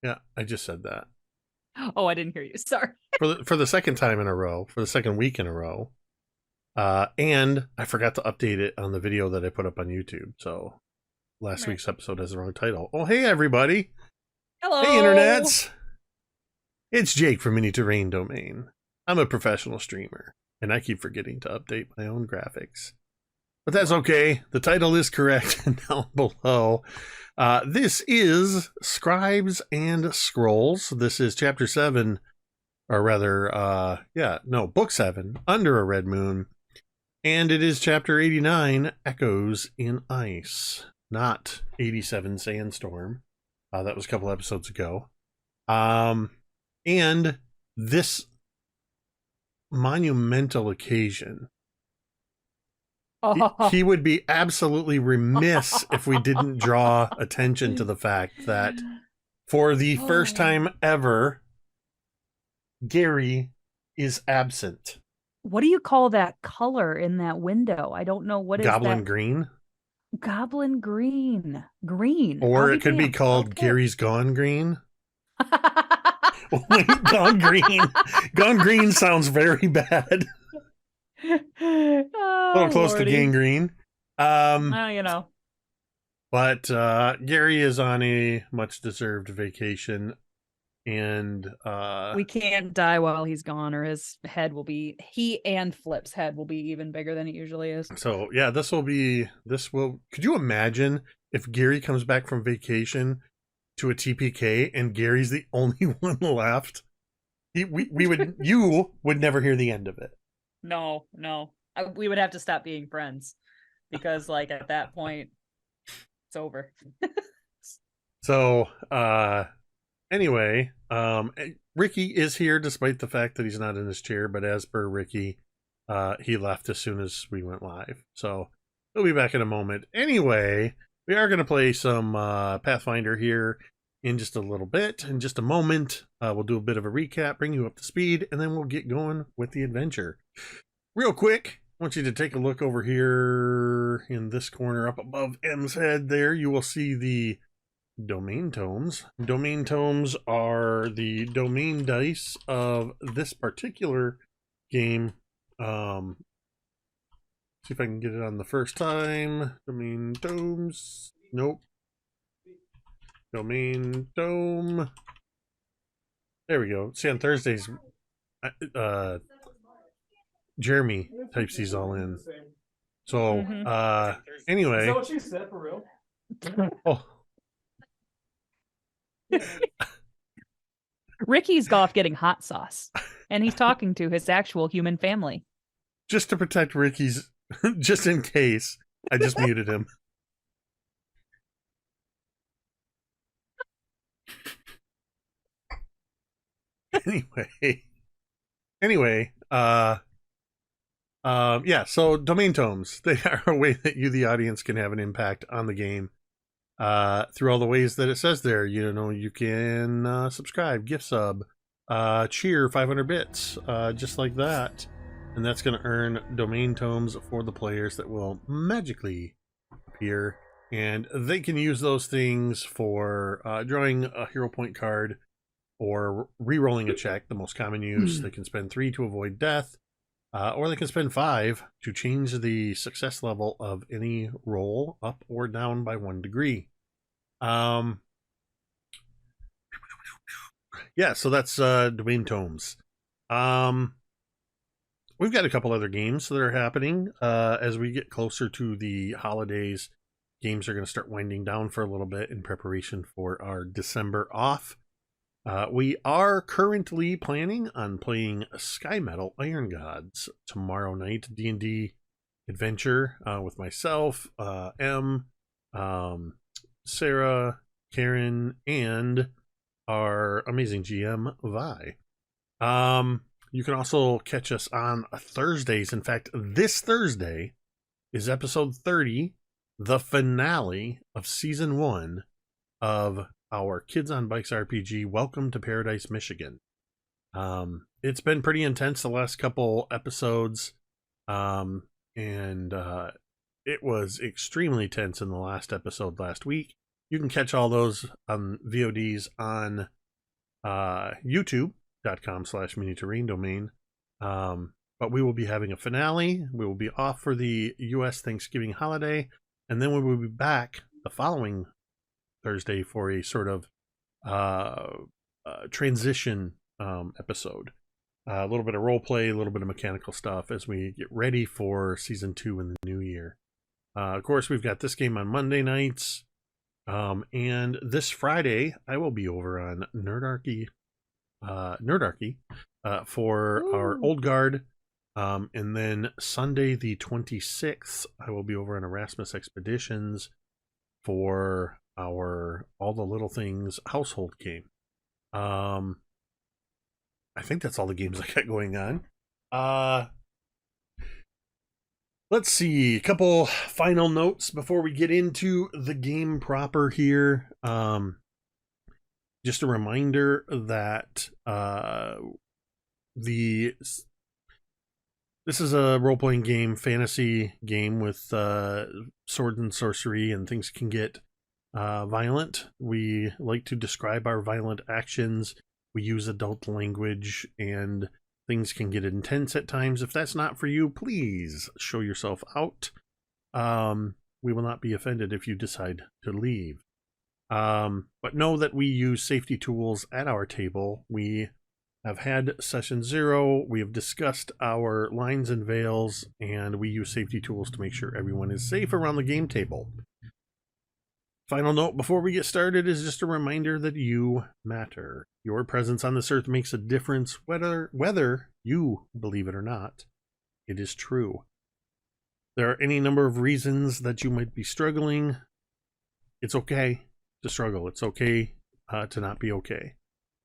Yeah, I just said that. Oh, I didn't hear you. Sorry. For the second time in a row, for the second week in a row. And I forgot to update it on the video that I put up on YouTube. So last Right. week's episode has the wrong title. Oh, hey, everybody. Hey, Hello. internets. It's Jake from Mini Terrain Domain. I'm a professional streamer, and I keep forgetting to update my own graphics. But that's okay. The title is correct down below. This is Scribes and Scrolls. This is Chapter 7, or rather, Book 7, Under a Red Moon. And it is Chapter 89, Echoes in Ice, not 87 Sandstorm. That was a couple episodes ago. And this monumental occasion, Oh. he would be absolutely remiss if we didn't draw attention to the fact that for the first time ever, Gary is absent. What do you call that color in that window? I don't know. What is Goblin that? green? Goblin green. Green. I'll Or be it could be damned. called Okay. Gary's Gone Green. Wait, Gone Green. Gone Green sounds very bad. A little Oh, close to Lordy. gangrene. You know. But Gary is on a much deserved vacation, and We can't die while he's gone, or his head will be, he and Flip's head will be even bigger than it usually is. so yeah, could you imagine if Gary comes back from vacation to a TPK and Gary's the only one left? You would never hear the end of it. No, no. We would have to stop being friends because, like, at that point, it's over. So, anyway, Ricky is here despite the fact that he's not in his chair, but as per Ricky, he left as soon as we went live. So, he'll be back in a moment. Anyway, we are going to play some Pathfinder here in just a little bit. In just a moment, we'll do a bit of a recap, bring you up to speed, and then we'll get going with the adventure. Real quick, I want you to take a look over here in this corner up above M's head there. You will see the domain tomes. Domain tomes are the domain dice of this particular game. See if I can get it on the first time. Domain tomes. Nope. Domain tome. There we go. See, on Thursdays, Jeremy types these all in. So, anyway. Is that what you said for real? Oh. Ricky's off getting hot sauce, and he's talking to his actual human family. Just to protect Ricky's, just in case, I just muted him. Anyway, yeah, so domain tomes, they are a way that you, the audience, can have an impact on the game through all the ways that it says there. You know, you can subscribe, gift sub, cheer 500 bits, just like that. And that's going to earn domain tomes for the players that will magically appear. And they can use those things for drawing a hero point card or re-rolling a check, the most common use. They can spend 3 to avoid death, or they can spend 5 to change the success level of any roll up or down by 1 degree. Yeah, so that's domain tomes. We've got a couple other games that are happening as we get closer to the holidays. Games are going to start winding down for a little bit in preparation for our December off. We are currently planning on playing Sky Metal Iron Gods tomorrow night, D&D adventure with myself, M, Sarah, Karen, and our amazing GM, Vi. You can also catch us on Thursdays. In fact, this Thursday is episode 30, the finale of season 1 of our Kids on Bikes RPG, Welcome to Paradise, Michigan. It's been pretty intense the last couple episodes, and it was extremely tense in the last episode last week. you can catch all those VODs on youtube.com/miniterrain domain. But we will be having a finale. We will be off for the U.S. Thanksgiving holiday, and then we will be back the following Thursday for a sort of transition episode. A little bit of role play, a little bit of mechanical stuff as we get ready for season 2 in the new year. Of course, we've got this game on Monday nights, and this Friday I will be over on Nerdarchy for our Old Guard. And then Sunday the 26th, I will be over on Erasmus Expeditions for our All the Little Things household game. I think that's all the games I got going on. Let's see, a couple final notes before we get into the game proper here. Just a reminder that this is a role-playing game, fantasy game with sword and sorcery, and things can get violent. We like to describe our violent actions. We use adult language, and things can get intense at times. If that's not for you, please show yourself out. We will not be offended if you decide to leave. But know that we use safety tools at our table. We have had session 0. We have discussed our lines and veils, and we use safety tools to make sure everyone is safe around the game table. Final note before we get started is just a reminder that you matter. Your presence on this earth makes a difference, whether you believe it or not. It is true. There are any number of reasons that you might be struggling. It's okay to struggle. It's okay to not be okay.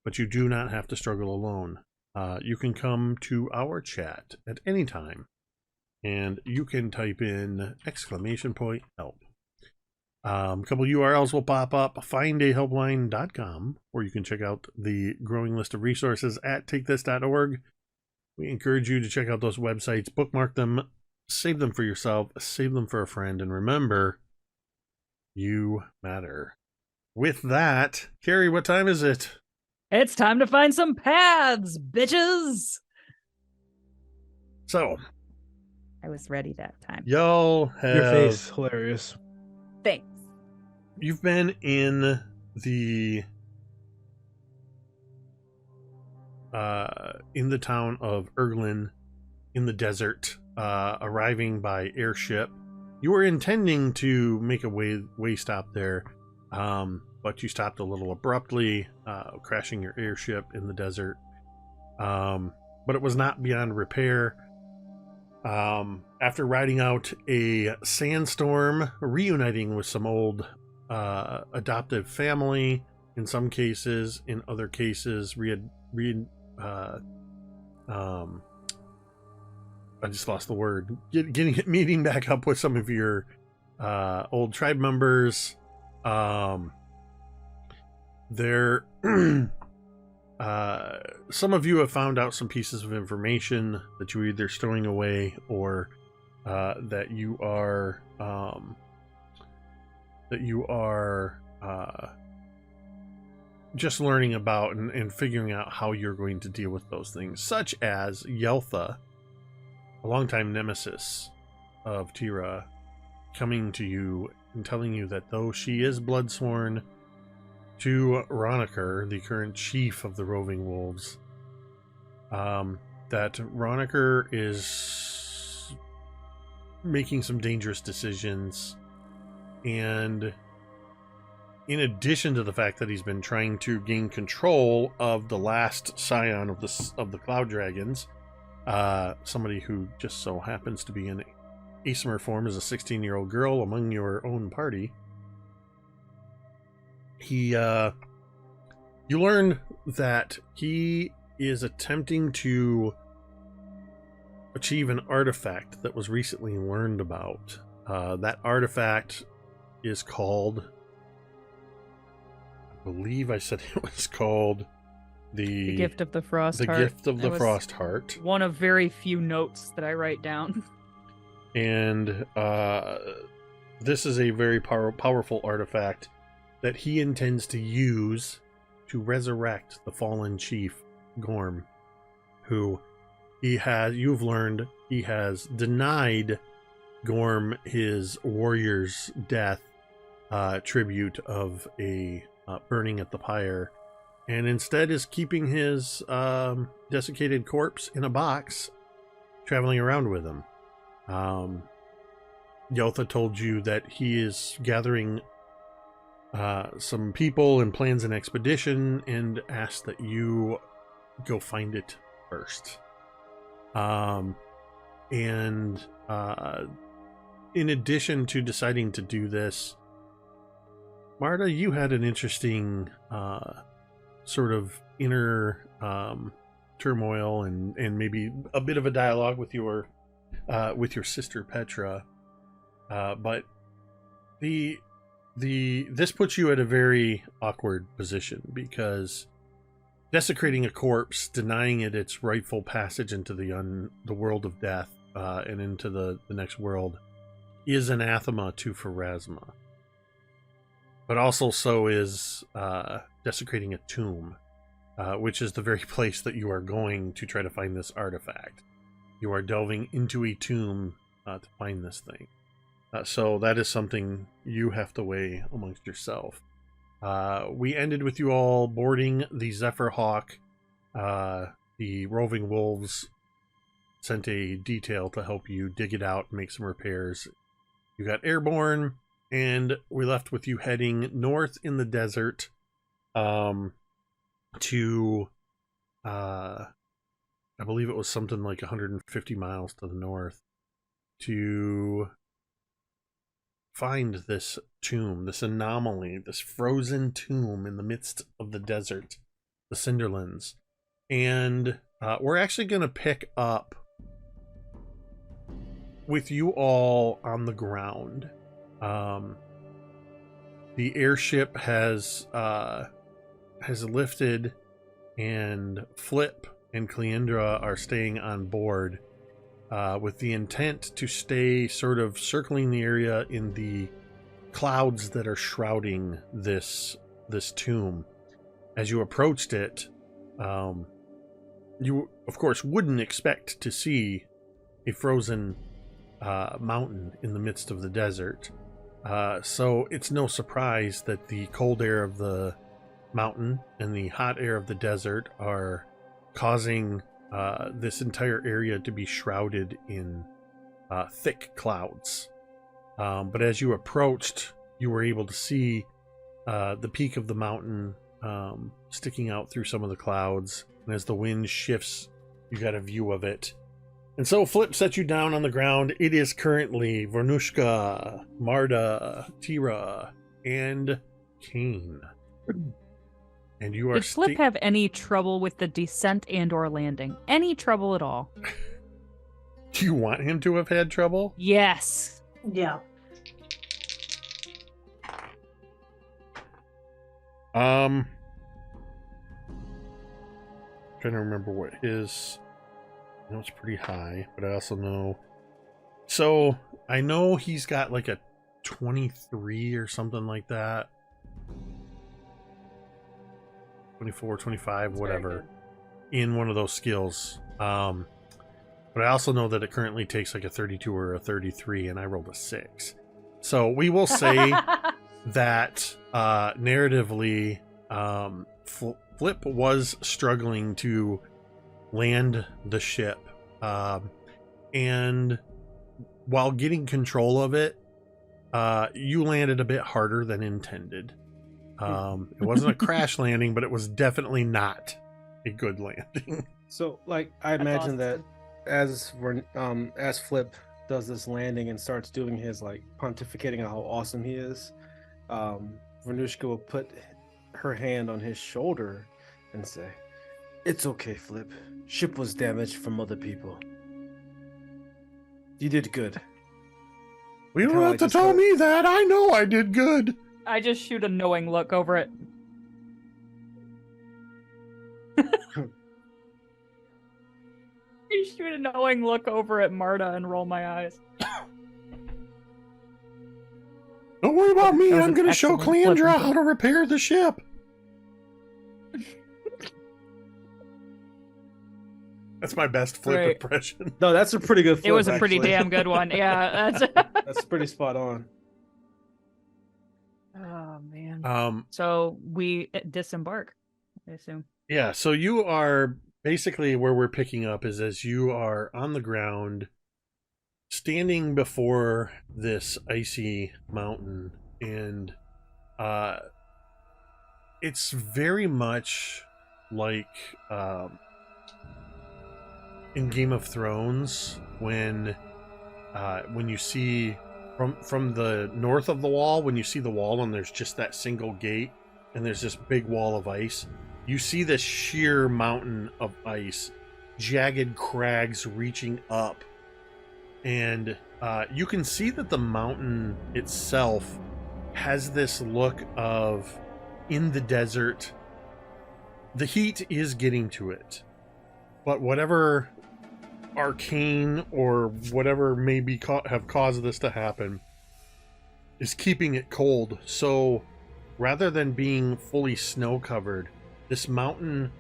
But you do not have to struggle alone. You can come to our chat at any time, and you can type in !help. A couple URLs will pop up, findahelpline.com, or you can check out the growing list of resources at takethis.org. We encourage you to check out those websites, bookmark them, save them for yourself, save them for a friend, and remember, you matter. With that, Cari, what time is it? It's time to find some paths, bitches! So, I was ready that time. y'all have... Your face, hilarious. Thanks. You've been in the town of Erglin in the desert, arriving by airship. You were intending to make a way stop there, but you stopped a little abruptly, crashing your airship in the desert. But it was not beyond repair. After riding out a sandstorm, reuniting with some old adoptive family, in some cases, in other cases, I just lost the word. Meeting back up with some of your old tribe members. There, some of you have found out some pieces of information that you're either stowing away or that you are just learning about and figuring out how you're going to deal with those things, such as Yeltha, a longtime nemesis of Teera, coming to you and telling you that though she is bloodsworn to Roniker, the current chief of the Roving Wolves, that Roniker is making some dangerous decisions, and in addition to the fact that he's been trying to gain control of the last scion of the Cloud Dragons, somebody who just so happens to be in Aesmer form as a 16-year-old girl among your own party, you learn that he is attempting to achieve an artifact that was recently learned about. That artifact is called, I believe I said it was called the Gift of the Frost Heart. The Gift of the Frost Heart. One of very few notes that I write down. And this is a very powerful artifact that he intends to use to resurrect the fallen chief, Gorm, who you've learned he has denied Gorm his warrior's death tribute of a burning at the pyre, and instead is keeping his desiccated corpse in a box, traveling around with him. Yotha told you that he is gathering some people and plans an expedition, and asked that you go find it first. In addition to deciding to do this, Marda, you had an interesting sort of inner turmoil and maybe a bit of a dialogue with your sister Petra, but this puts you at a very awkward position, because desecrating a corpse, denying it its rightful passage into the world of death and into the next world, is anathema to Pharasma. But also so is desecrating a tomb, which is the very place that you are going to try to find this artifact. You are delving into a tomb to find this thing. So that is something you have to weigh amongst yourself. We ended with you all boarding the Zephyr Hawk. The Roving Wolves sent a detail to help you dig it out and make some repairs. You got airborne, and we left with you heading north in the desert to, I believe it was something like 150 miles to the north, to find this tomb, this anomaly, this frozen tomb in the midst of the desert, the Cinderlands. And we're actually going to pick up with you all on the ground. The airship has lifted, and Flip and Cleandra are staying on board with the intent to stay sort of circling the area in the clouds that are shrouding this tomb. As you approached it, you of course wouldn't expect to see a frozen mountain in the midst of the desert. So it's no surprise that the cold air of the mountain and the hot air of the desert are causing this entire area to be shrouded in thick clouds. But as you approached, you were able to see the peak of the mountain sticking out through some of the clouds. And as the wind shifts, you got a view of it. And so Flip set you down on the ground. It is currently Vornush'ka, Marda, Teera, and Kane. And you are Did Flip have any trouble with the descent and or landing? Any trouble at all? Do you want him to have had trouble? Yes. Yeah. Trying to remember what his... I know it's pretty high, but I also know... So, I know he's got like a 23 or something like that. 24, 25, whatever. In one of those skills. But I also know that it currently takes like a 32 or a 33, and I rolled a 6. So, we will say that narratively, Flip was struggling to land the ship, and while getting control of it, you landed a bit harder than intended. It wasn't a crash landing, but it was definitely not a good landing. So, like, I imagine that as Flip does this landing and starts doing his like pontificating on how awesome he is, Vornush'ka will put her hand on his shoulder and say, "It's okay, Flip. Ship was damaged from other people. You did good." We don't have to tell me that. I know I did good. I just shoot a knowing look over it. I shoot a knowing look over at Marda and roll my eyes. Don't worry about me. That was I'm an going to show excellent flip Cleandra and how to repair the ship. That's my best flip Great. impression. No, that's a pretty good flip. It was a pretty actually. damn good one. Yeah, that's. That's pretty spot on. Oh man. So we disembark, I assume. Yeah, so you are basically where we're picking up is as you are on the ground, standing before this icy mountain, and it's very much like in Game of Thrones when you see from the north of the wall, when you see the wall and there's just that single gate and there's this big wall of ice, you see this sheer mountain of ice, jagged crags reaching up, and you can see that the mountain itself has this look of in the desert. The heat is getting to it, but whatever arcane or whatever may be have caused this to happen is keeping it cold. So rather than being fully snow covered, this mountain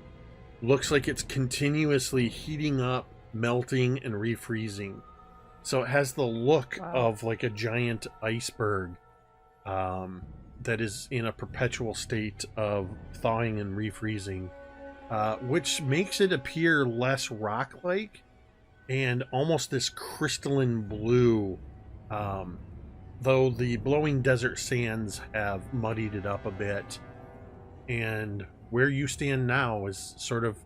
looks like it's continuously heating up, melting, and refreezing. So it has the look of like a giant iceberg that is in a perpetual state of thawing and refreezing, which makes it appear less rock-like and almost this crystalline blue, though the blowing desert sands have muddied it up a bit. And where you stand now is sort of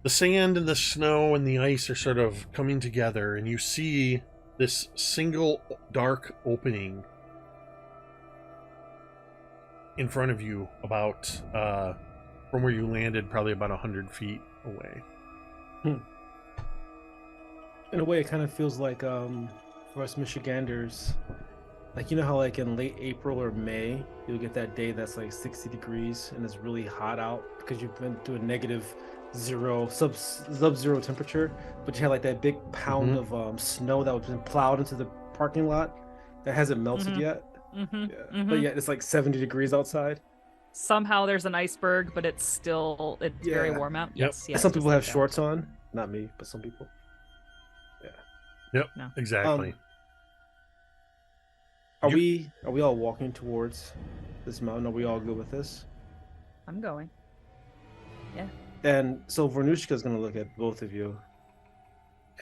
the sand and the snow and the ice are sort of coming together, and you see this single dark opening in front of you, about from where you landed, probably about 100 feet away. In a way, it kind of feels like for us Michiganders, like, you know how like in late April or May you'll get that day that's like 60 degrees and it's really hot out because you've been to a negative zero sub-zero temperature, but you had like that big pound of snow that was been plowed into the parking lot that hasn't melted yet. But yet it's like 70 degrees outside. Somehow there's an iceberg, but it's very warm out. Yes. Some people have shorts on, not me, but some people. Yep. No. Exactly. Are we all walking towards this mountain? Are we all good with this? I'm going. Yeah. And so Vornush'ka is going to look at both of you.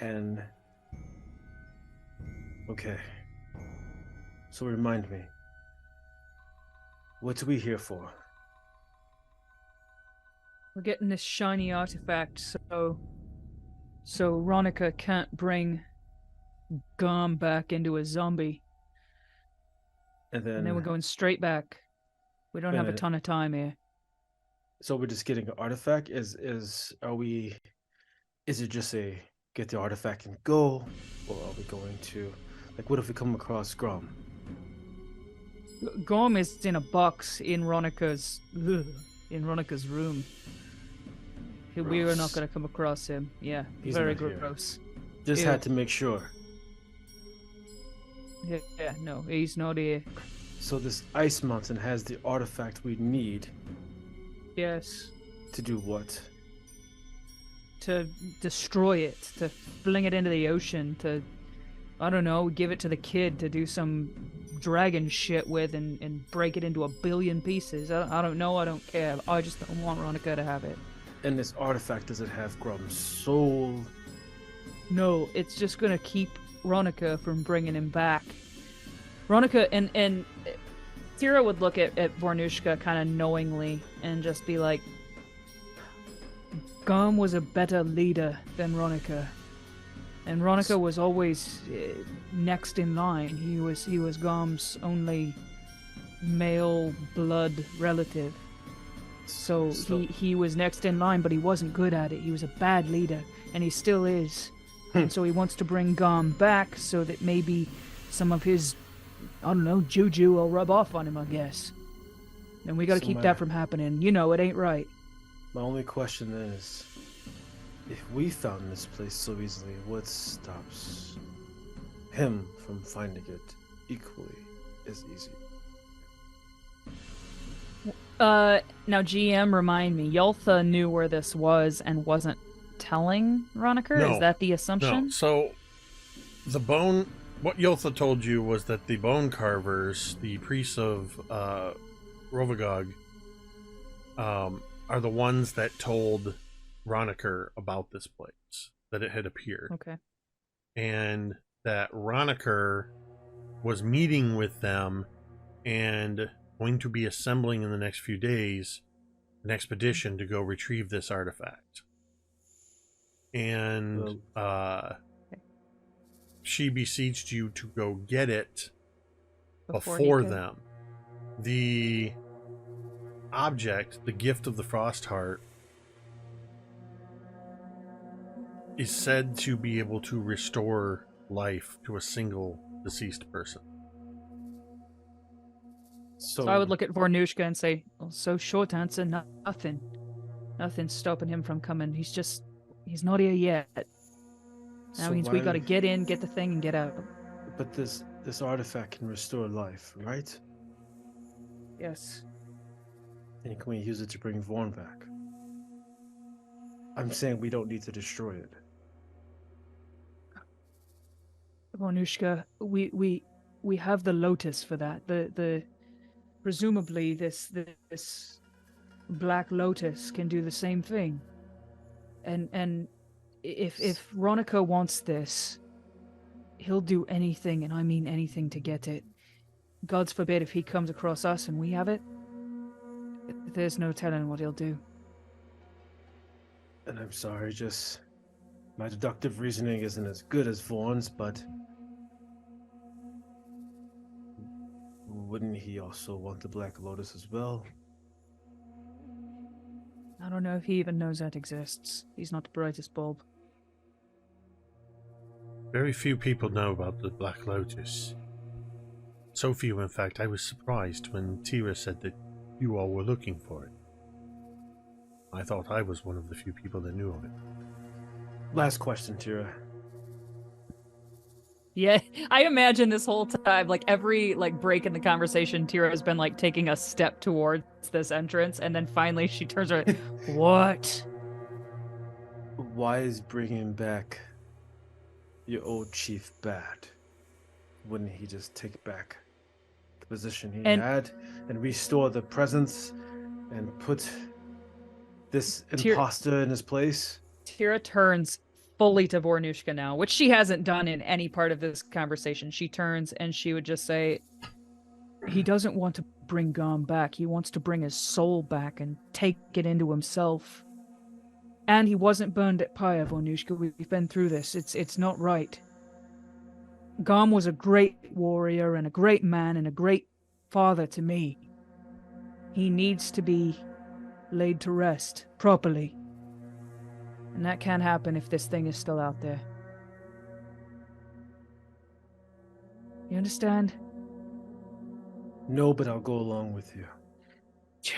And okay. So remind me. What are we here for? We're getting this shiny artifact, so Ronica can't bring Gom back into a zombie. And then we're going straight back. We don't have a ton of time here. So we're just getting an artifact? Is it just a get the artifact and go? Or are we going to, like, what if we come across Grom? Gom is in a box in Ronica's room. We are not going to come across him. Yeah, He's very not here. gross. Just had to make sure. Yeah, no, he's not here. So this ice mountain has the artifact we need. Yes. To do what? To destroy it, to fling it into the ocean, to, I don't know, give it to the kid to do some dragon shit with and break it into 1 billion pieces. I don't know, I don't care. I just don't want Ronica to have it. And this artifact, does it have Grom's soul? No, it's just gonna keep Ronica from bringing him back. Ronica and Teera would look at Vornush'ka kind of knowingly and just be like, Gom was a better leader than Ronica, and Ronica was always next in line. He was Gom's only male blood relative, so he was next in line, but he wasn't good at it. He was a bad leader, and he still is. And so he wants to bring Gom back so that maybe some of his, I don't know, juju will rub off on him, I guess. And we gotta keep that from happening. You know, it ain't right. My only question is, if we found this place so easily, what stops him from finding it equally? is easy. Now GM, remind me, Yoltha knew where this was and wasn't telling Roniker? No, Is that the assumption? No, so what Yotha told you was that the bone carvers, the priests of Rovagog, are the ones that told Roniker about this place, that it had appeared. Okay. And that Roniker was meeting with them and going to be assembling in the next few days an expedition to go retrieve this artifact. And she beseeched you to go get it before them. The object, the gift of the Frost Heart, is said to be able to restore life to a single deceased person. So I would look at Vornush'ka and say, well, so short answer, nothing. Nothing's stopping him from coming. He's not here yet. That means we gotta get in, get the thing, and get out. But this artifact can restore life, right? Yes. And can we use it to bring Vorn back? I'm saying we don't need to destroy it. Vornush'ka, we have the Lotus for that. The presumably this Black Lotus can do the same thing. And if Ronica wants this, he'll do anything, and I mean anything, to get it. God's forbid if he comes across us and we have it, there's no telling what he'll do. And I'm sorry, just my deductive reasoning isn't as good as Vorn's, but wouldn't he also want the Black Lotus as well? I don't know if he even knows that exists. He's not the brightest bulb. Very few people know about the Black Lotus. So few, in fact, I was surprised when Teera said that you all were looking for it. I thought I was one of the few people that knew of it. Last question, Teera. Yeah, I imagine this whole time, like every break in the conversation, Teera has been taking a step towards this entrance, and then finally she turns around. What? Why is bringing back your old chief bad? Wouldn't he just take back the position he had and restore the presence and put this imposter in his place? Teera turns fully to Vornush'ka now, which she hasn't done in any part of this conversation. She turns and she would just say, he doesn't want to bring Garm back. He wants to bring his soul back and take it into himself. And he wasn't burned at Pyre, Vornush'ka. We've been through this. It's not right. Garm was a great warrior and a great man and a great father to me. He needs to be laid to rest properly. And that can't happen if this thing is still out there. You understand? No, but I'll go along with you.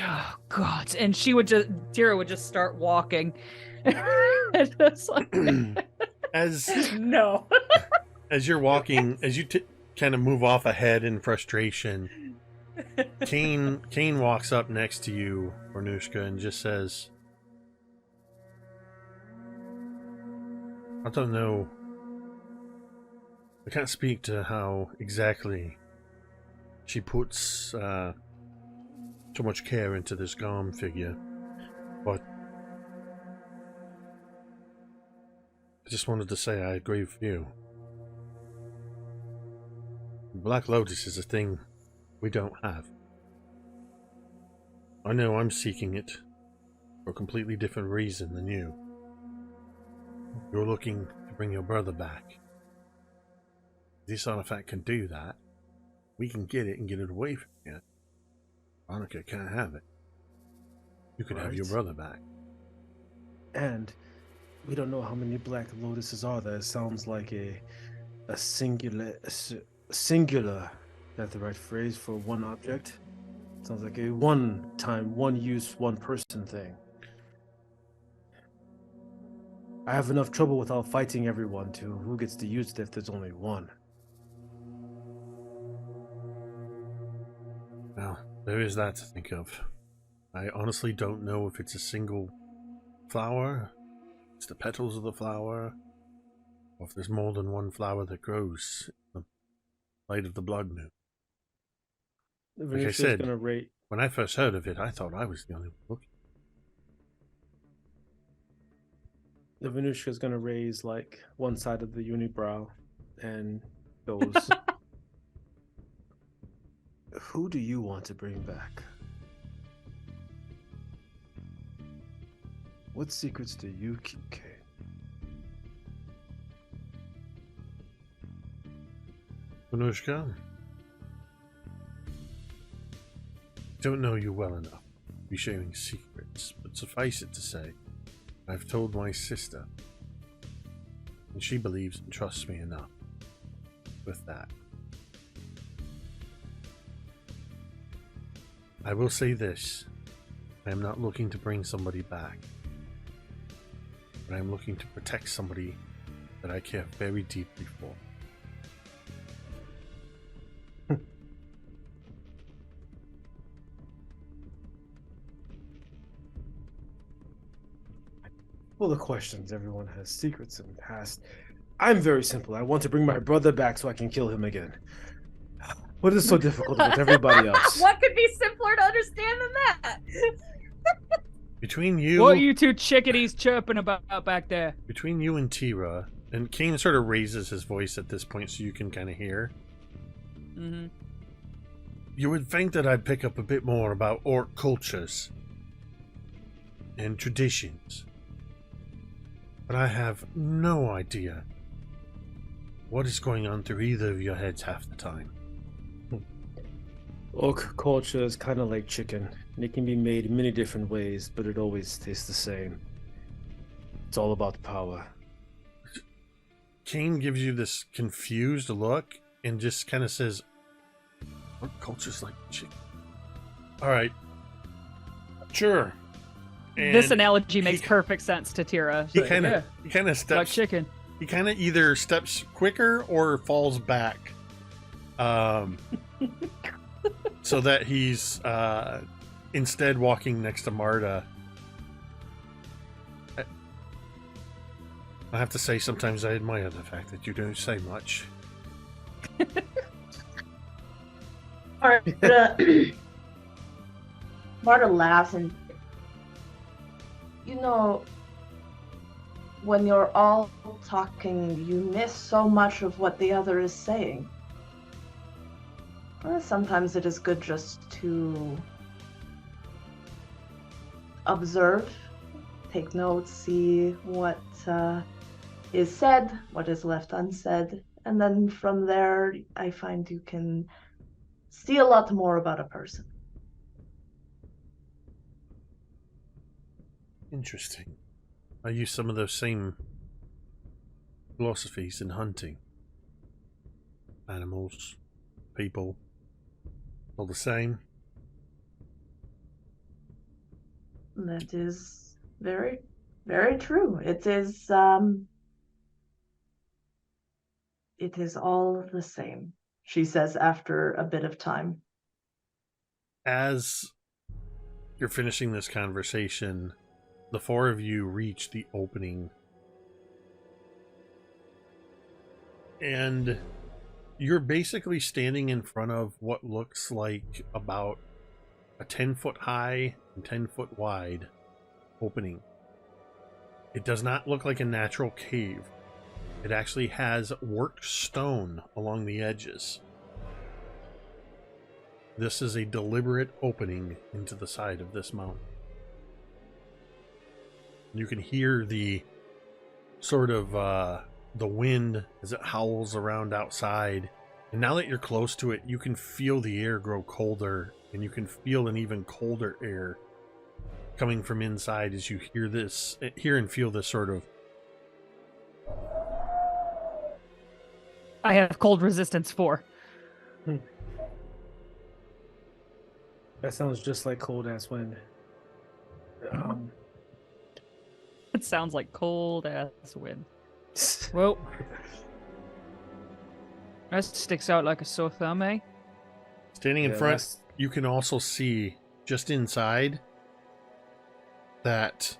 Oh, God. And Teera would just start walking. No. As you're walking, as you kind of move off ahead in frustration, Kane walks up next to you, Vornush'ka, and just says, I don't know. I can't speak to how exactly she puts so much care into this Garm figure, but I just wanted to say I agree with you. Black Lotus is a thing we don't have. I know I'm seeking it for a completely different reason than you. You're looking to bring your brother back. This artifact can do that. We can get it and get it away from you. Veronica can't have it. You could have your brother back. And we don't know how many Black Lotuses are there. It sounds like a singular, that's the right phrase for one object. It sounds like a one-time, one-use, one-person thing. I have enough trouble without fighting everyone to who gets to use it if there's only one. Well, there is that to think of. I honestly don't know if it's a single flower, it's the petals of the flower, or if there's more than one flower that grows in the light of the blood moon. Like I said, Gonna rate. when I first heard of it, I thought I was the only one looking. The Venushka is gonna raise like one side of the unibrow and goes, "Who do you want to bring back? What secrets do you keep, Kane?" Vornush'ka, don't know you well enough to be sharing secrets, but suffice it to say, I've told my sister, and she believes and trusts me enough with that. I will say this, I am not looking to bring somebody back, but I am looking to protect somebody that I care very deeply for. Well, the questions, everyone has secrets in the past. I'm very simple. I want to bring my brother back so I can kill him again. What is so difficult with everybody else? What could be simpler to understand than that? Between you, What are you two chickadees chirping about back there? between you and Teera, and Kane sort of raises his voice at this point so you can kind of hear. Mm-hmm. You would think that I'd pick up a bit more about orc cultures and traditions, but I have no idea what is going on through either of your heads half the time. Orc culture is kind of like chicken. It can be made many different ways, but it always tastes the same. It's all about power. Kane gives you this confused look and just kind of says, "What culture's like chicken?" All right, sure. This And analogy he- makes perfect sense to Teera. He So, kind of yeah, like steps. chicken. He kind of either steps quicker or falls back, so that he's instead walking next to Marda. I have to say, sometimes I admire the fact that you don't say much. Marda, Marda laughs and, when you're all talking, you miss so much of what the other is saying. Well, sometimes it is good just to observe, take notes, see what is said, what is left unsaid, and then from there, I find you can see a lot more about a person. Interesting. I use some of those same philosophies in hunting. Animals, people, all the same. That is very, very true. It is all the same, she says after a bit of time. As you're finishing this conversation, the four of you reach the opening. And you're basically standing in front of what looks like about a 10-foot high and 10-foot wide opening. It does not look like a natural cave. It actually has worked stone along the edges. This is a deliberate opening into the side of this mountain. You can hear the sort of the wind as it howls around outside. And now that you're close to it, you can feel the air grow colder, and you can feel an even colder air coming from inside as you hear and feel this sort of. I have cold resistance 4. That sounds just like cold ass wind. It sounds like cold ass wind. Well, that sticks out like a sore thumb, eh? Standing in front you can also see just inside that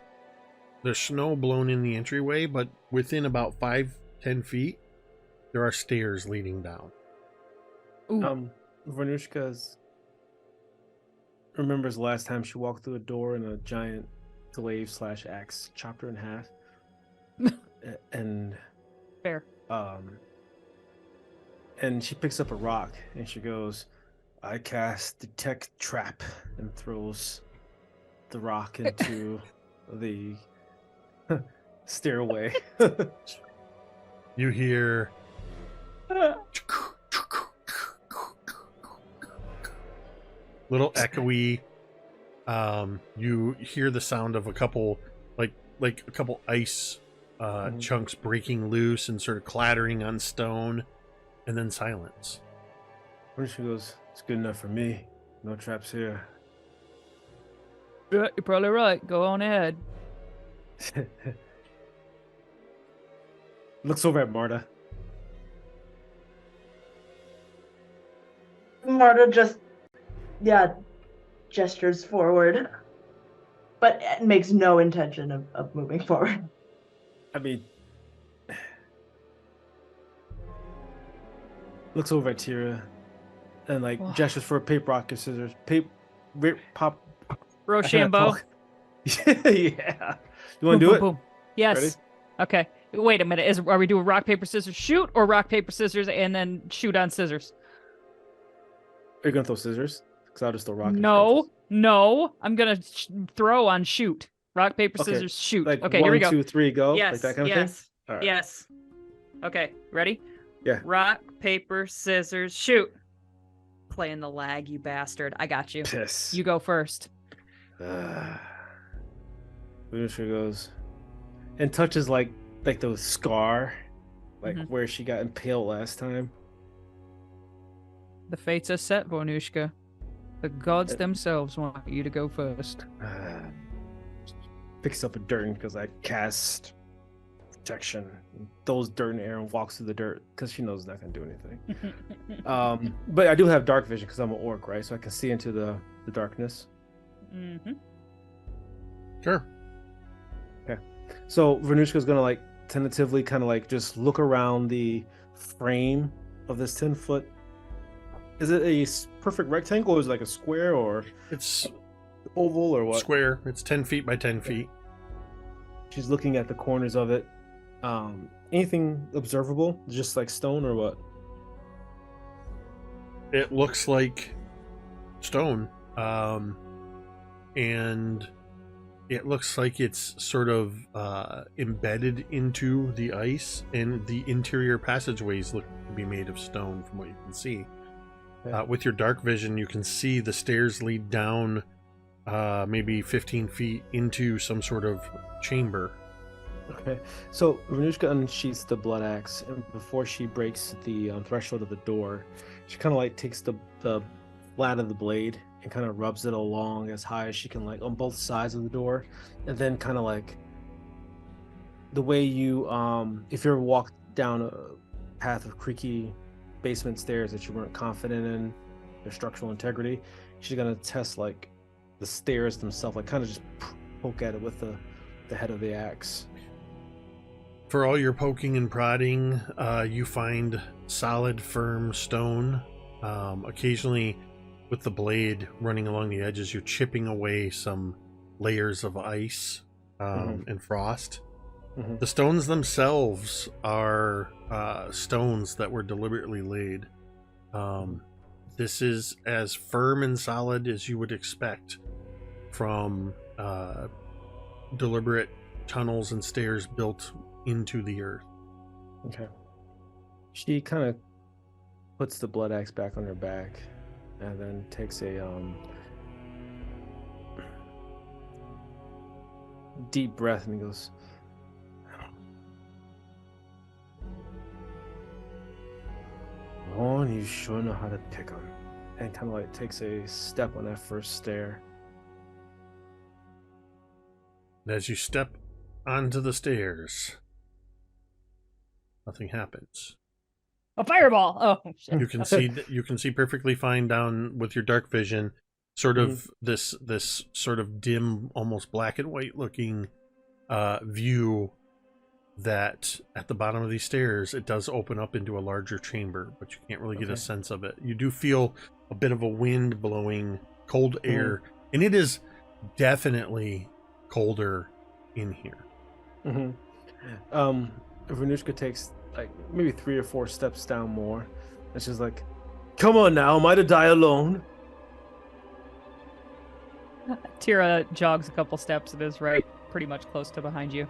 there's snow blown in the entryway, but within about 5-10 feet, there are stairs leading down. Ooh. Vornush'ka remembers last time she walked through a door and a giant glaive/axe chopped her in half. And Fair. and she picks up a rock and she goes, I cast detect trap, and throws the rock into the stairway. You hear little echoey. You hear the sound of a couple, like a couple ice chunks breaking loose and sort of clattering on stone, and then silence. When she goes, it's good enough for me. No traps here. Yeah, you're probably right. Go on ahead. Looks over at Marda. Marda just, gestures forward, but makes no intention of moving forward. I mean, looks over at Teera and like gestures for a paper, rock, and scissors. Pop. Rochambeau. Yeah. You want to do it? Boom. Yes. Ready? Okay. Wait a minute. Are we doing rock, paper, scissors, shoot, or rock, paper, scissors, and then shoot on scissors? Are you going to throw scissors? Because I'll just throw rock. No. I'm going to throw on shoot. Rock, paper, scissors, shoot. Like okay, 1, here we go. 2, 3, go. Yes. Like that kind of thing? All right. Yes. Okay, ready? Yeah. Rock, paper, scissors, shoot. Playing the lag, you bastard. I got you. Piss. You go first. Vornush'ka goes and touches like the scar, where she got impaled last time. The fates are set, Vornush'ka. The gods themselves want you to go first. Picks up a dirt because I cast protection. Throws dirt in the air and walks through the dirt because she knows it's not going to do anything. But I do have dark vision because I'm an orc, right? So I can see into the darkness. Mm-hmm. Sure. Okay. So Vornush'ka's going to like tentatively kind of like just look around the frame of this 10-foot. Is it a perfect rectangle or is it like a square or it's oval or what? Square. It's 10 feet by 10 feet. She's looking at the corners of it. Anything observable? Just like stone or what? It looks like stone. And it looks like it's sort of embedded into the ice, and the interior passageways look to be made of stone from what you can see. Okay. With your dark vision, you can see the stairs lead down maybe 15 feet into some sort of chamber. Okay, so Vornush'ka unsheaths the blood axe, and before she breaks the threshold of the door, she kind of like takes the flat of the blade and kind of rubs it along as high as she can, like on both sides of the door, and then kind of like the way you if you ever walked down a path of creaky basement stairs that you weren't confident in their structural integrity, she's gonna test like the stairs themselves, like kind of just poke at it with the head of the axe. For all your poking and prodding, you find solid, firm stone. Occasionally, with the blade running along the edges, you're chipping away some layers of ice and frost. Mm-hmm. The stones themselves are stones that were deliberately laid. This is as firm and solid as you would expect from deliberate tunnels and stairs built into the earth. Okay. She kind of puts the blood axe back on her back and then takes a deep breath and goes, "Oh, you sure know how to pick 'em," and kind of like takes a step on that first stair. As you step onto the stairs, nothing happens. A fireball! Oh, shit. You can see perfectly fine down with your dark vision, sort of this sort of dim, almost black and white looking view that at the bottom of these stairs it does open up into a larger chamber, but you can't really get a sense of it. You do feel a bit of a wind blowing cold air, and it is definitely colder in here. Vornush'ka takes like maybe 3 or 4 steps down more, and she's like, "Come on now, am I to die alone?" Teera jogs a couple steps and is right pretty much close to behind you.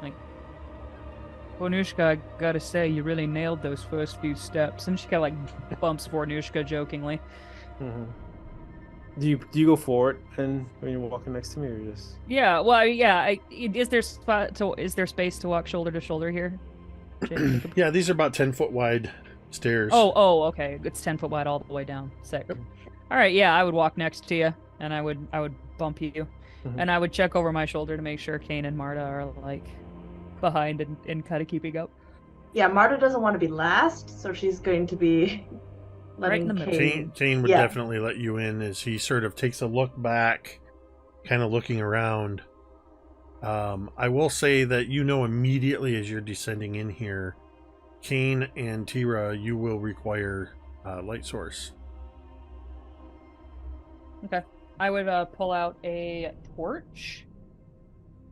Like, Vornush'ka, I gotta say, you really nailed those first few steps. And she kind of like bumps Vornush'ka jokingly. Do you go forward and when you're walking next to me, or you just? Yeah, well, yeah. Is there space to walk shoulder to shoulder here? Yeah, these are about 10-foot wide stairs. Oh, okay. It's 10 foot wide all the way down. Sick. Yep. All right, yeah, I would walk next to you, and I would bump you, and I would check over my shoulder to make sure Kane and Marda are like behind and kind of keeping up. Yeah, Marda doesn't want to be last, so she's going to be Right in the middle. Kane would definitely let you in as he sort of takes a look back, kind of looking around. I will say that you know immediately as you're descending in here, Kane and Teera, you will require light source. Okay. I would pull out a torch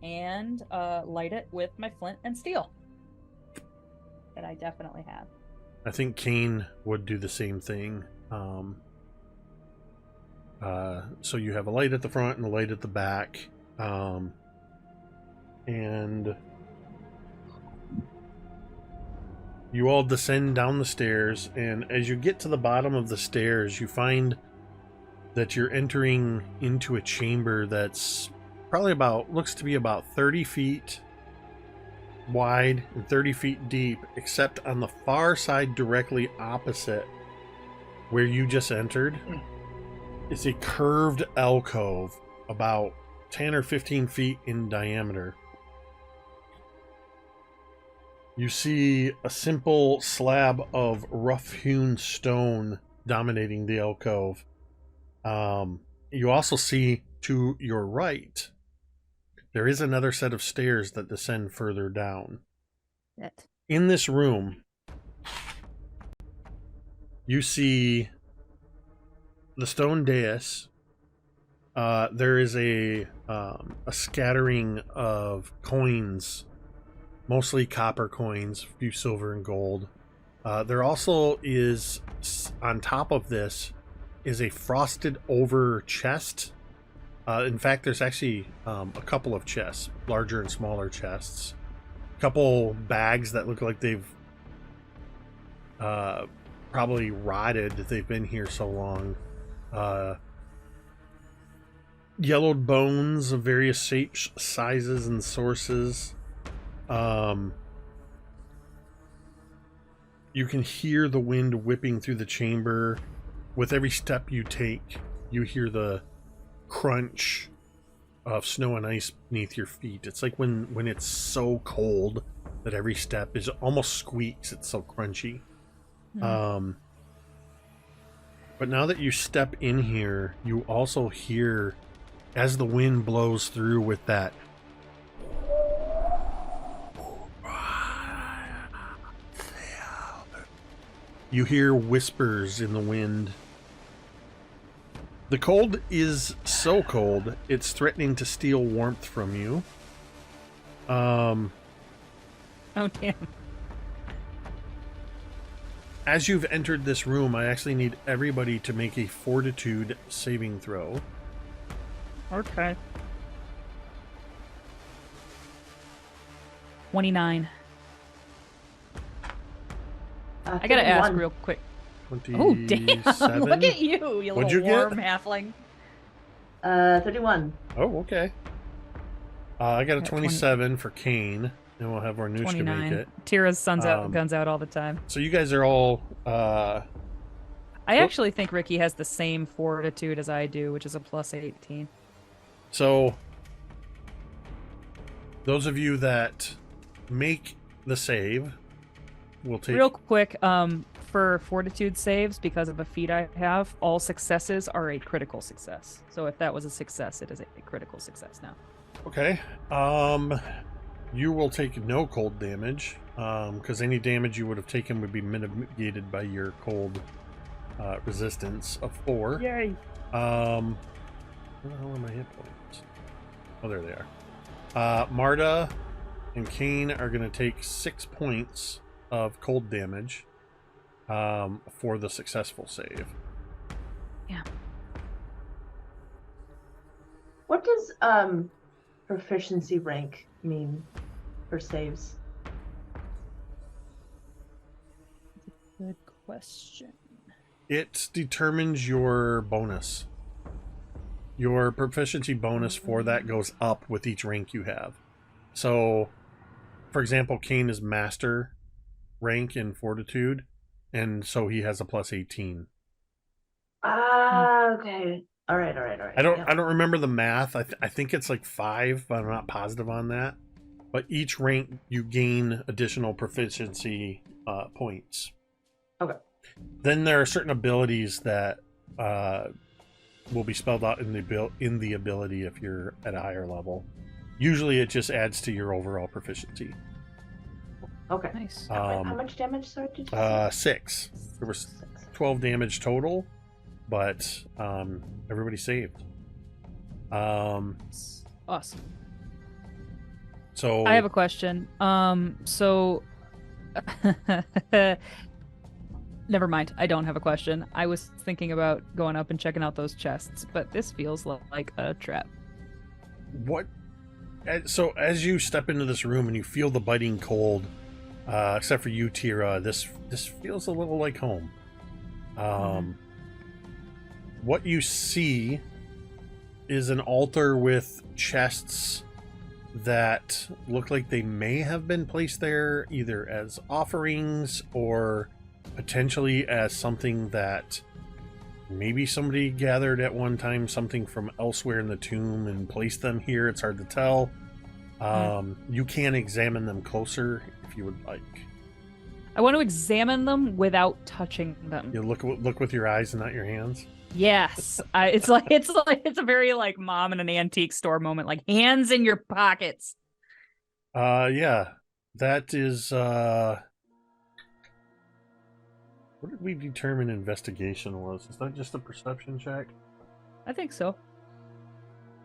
and light it with my flint and steel that I definitely have. I think Kane would do the same thing. So you have a light at the front and a light at the back. And you all descend down the stairs, and as you get to the bottom of the stairs, you find that you're entering into a chamber that's probably looks to be about 30 feet wide and 30 feet deep, except on the far side directly opposite where you just entered is a curved alcove about 10 or 15 feet in diameter. You see a simple slab of rough-hewn stone dominating the alcove. You also see to your right, there is another set of stairs that descend further down. In this room, you see the stone dais. There is a scattering of coins, mostly copper coins, a few silver and gold. There also is, on top of this, is a frosted over chest. In fact, there's actually a couple of chests, larger and smaller chests. A couple bags that look like they've probably rotted. They've been here so long. Yellowed bones of various shapes, sizes, and sources. You can hear the wind whipping through the chamber. With every step you take, you hear the crunch of snow and ice beneath your feet. It's like when it's so cold that every step is almost squeaks. It's so crunchy. But now that you step in here, you also hear, as the wind blows through with that, you hear whispers in the wind. The cold is so cold, it's threatening to steal warmth from you. Oh, damn. As you've entered this room, I actually need everybody to make a fortitude saving throw. Okay. 29. I gotta ask real quick. 27. Oh, damn. Look at you, you What'd little you warm get? halfling. 31. Oh, okay. I got a 27 for Kane, and we'll have Vornush'ka 29. make it. Tira's guns out all the time. So you guys are all... I actually think Ricky has the same fortitude as I do, which is a plus 18. So, those of you that make the save will take... Real quick, for fortitude saves because of a feat I have. All successes are a critical success. So if that was a success, it is a critical success now. Okay. You will take no cold damage, because any damage you would have taken would be mitigated by your cold resistance of 4. Yay! Where the hell are my hit points? Oh, there they are. Marda and Kane are going to take 6 points of cold damage for the successful save. Yeah. What does proficiency rank mean for saves? Good question. It determines your bonus. Your proficiency bonus for that goes up with each rank you have. So, for example, Kane is master rank in fortitude, and so he has a plus 18. Okay. All right. I don't remember the math. I think it's like 5, but I'm not positive on that. But each rank you gain additional proficiency points. Okay. Then there are certain abilities that will be spelled out in the ability if you're at a higher level. Usually, it just adds to your overall proficiency. Okay. Nice. How much damage, sorry, did you say? 6. There was 12 damage total, but everybody saved. Awesome. So I have a question. So never mind. I don't have a question. I was thinking about going up and checking out those chests, but this feels like a trap. what? So as you step into this room and you feel the biting cold, except for you, Teera, this feels a little like home. What you see is an altar with chests that look like they may have been placed there either as offerings or potentially as something that maybe somebody gathered at one time, something from elsewhere in the tomb and placed them here. It's hard to tell. You can examine them closer if you would like. I want to examine them without touching them. You look with your eyes and not your hands. Yes, it's a very like mom in an antique store moment, like hands in your pockets. Yeah, that is. What did we determine investigation was? Is that just a perception check? I think so.